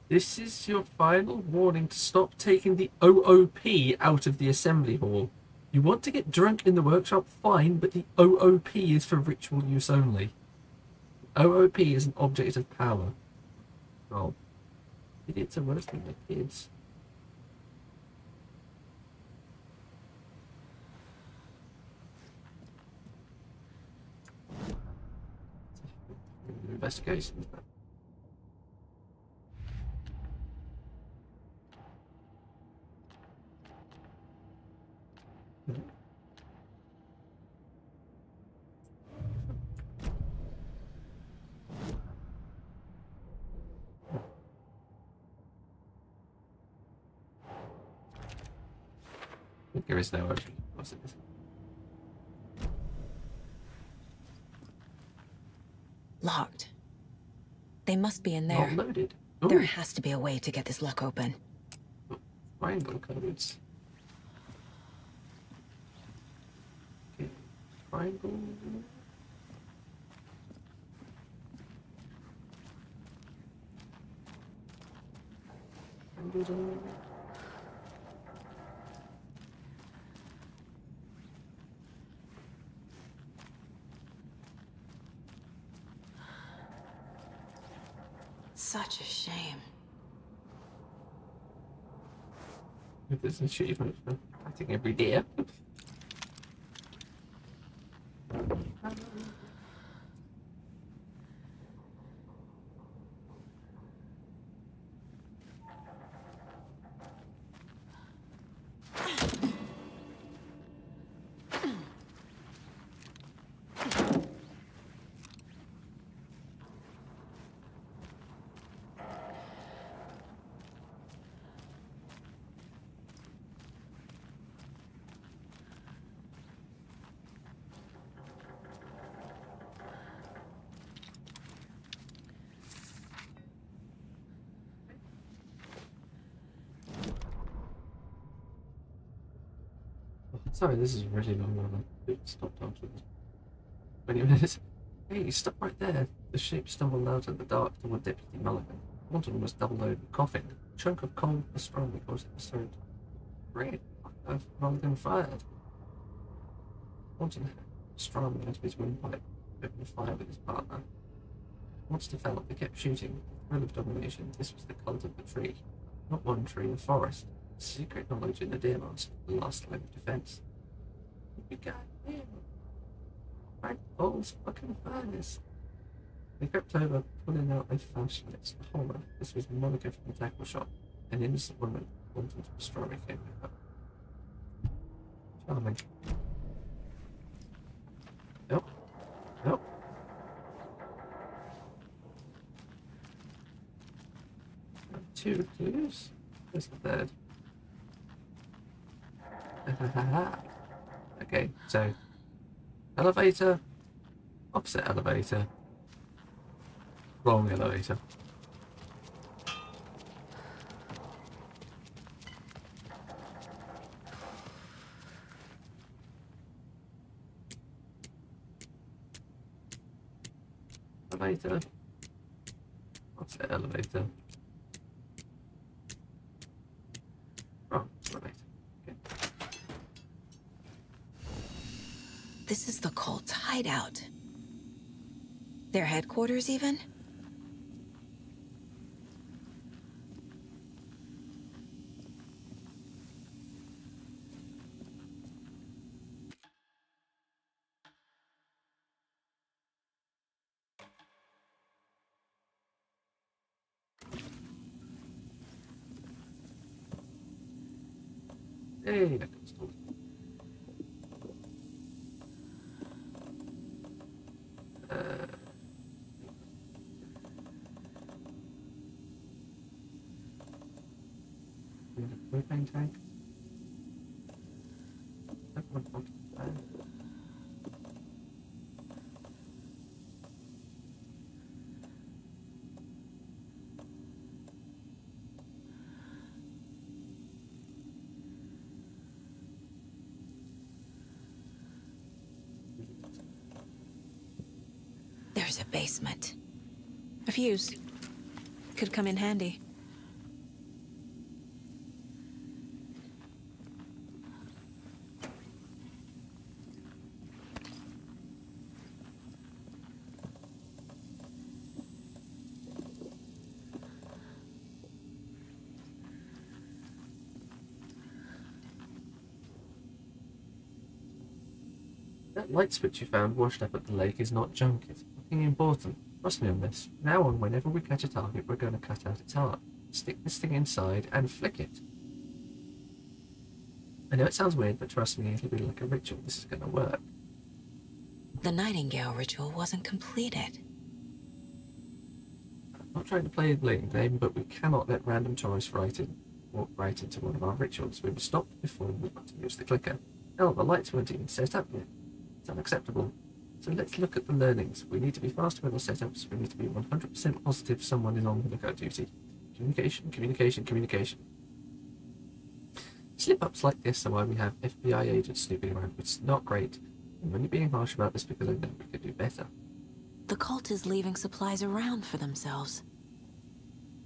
This is your final warning to stop taking the OOP out of the assembly hall. You want to get drunk in the workshop, fine, but the OOP is for ritual use only. OOP is an object of power. Oh. Idiots are worse than their kids. Investigation. There is no ocean. What's it? Locked. They must be in there. Not loaded. There has to be a way to get this lock open. Rainbow codes. Okay. Triangle. Such a shame. If there's an achievement for acting every day. Sorry, this is a really long one. I stopped after this 20 minutes. Hey, stop right there. The shape stumbled out in the dark toward Deputy Mulligan. One of them was double-loaded with coffin. A chunk of coal pastrami caused it to start red. Mulligan fired. Wanton had pastrami out of his windpipe, opened fire with his partner. Once developed, they kept shooting. The thrill of domination. This was the cult of the tree. Not one tree, a forest. Secret knowledge in the deer mask, the last line of defense. We got him. Right, Paul's fucking furnace. They crept over, pulling out their flashlights. Horror. This was Monica from the tackle shop. An innocent woman wanting to pastrami came over. Charming. Nope. Nope. Two clues? Where's the third? Okay, so elevator, opposite elevator, wrong elevator. Elevator, opposite elevator. Wrong elevator. Okay. This is the cult's hideout. Their headquarters, even? Hey, that goes cool. Propane tank. That one wants to fire. There's a basement. A fuse. Could come in handy. That light switch you found washed up at the lake is not junk, it's fucking important. Trust me on this. From now on, whenever we catch a target, we're going to cut out its heart. Stick this thing inside and flick it. I know it sounds weird, but trust me, it'll be like a ritual. This is going to work. The Nightingale ritual wasn't completed. I'm not trying to play a blame game, but we cannot let random choice walk right into one of our rituals. We were stopped before we got to use the clicker. Hell, the lights weren't even set up yet. It's unacceptable. So let's look at the learnings. We need to be faster with our setups. We need to be 100% positive someone is on the lookout duty. Communication, communication, communication. Slip-ups like this are why we have FBI agents snooping around, which is not great. I'm only being harsh about this because I know we could do better. The cult is leaving supplies around for themselves.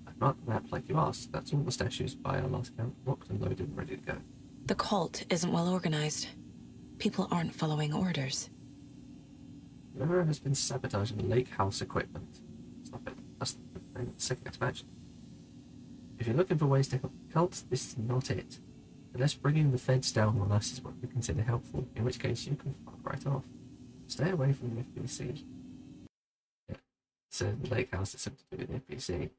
I'd mark the map like you asked. That's all the stashes by our last count, locked and loaded and ready to go. The cult isn't well organized. People aren't following orders. Whoever has been sabotaging lake house equipment. Stop it. That's the second expansion. If you're looking for ways to help the cult, this is not it. Unless bringing the feds down on us is what we consider helpful, in which case you can fuck right off. Stay away from the FBC. Yeah. So the lake house is something to do with the FBC.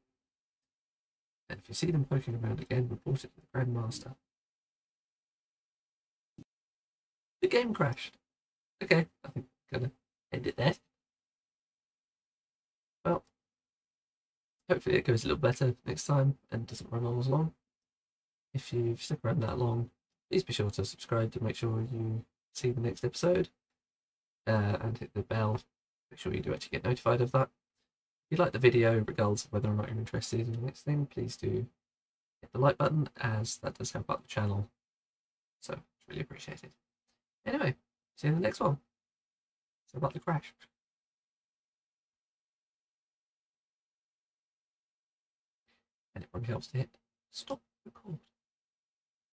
And if you see them poking around again, report it to the Grand Master. The game crashed. Okay, I think I'm gonna end it there. Well, hopefully it goes a little better next time and doesn't run on as long. If you've stuck around that long, please be sure to subscribe to make sure you see the next episode and hit the bell. Make sure you do actually get notified of that. If you like the video, regardless of whether or not you're interested in the next thing, please do hit the like button, as that does help out the channel. So it's really appreciated. Anyway, see you in the next one. So about the crash. And everyone helps to hit stop record.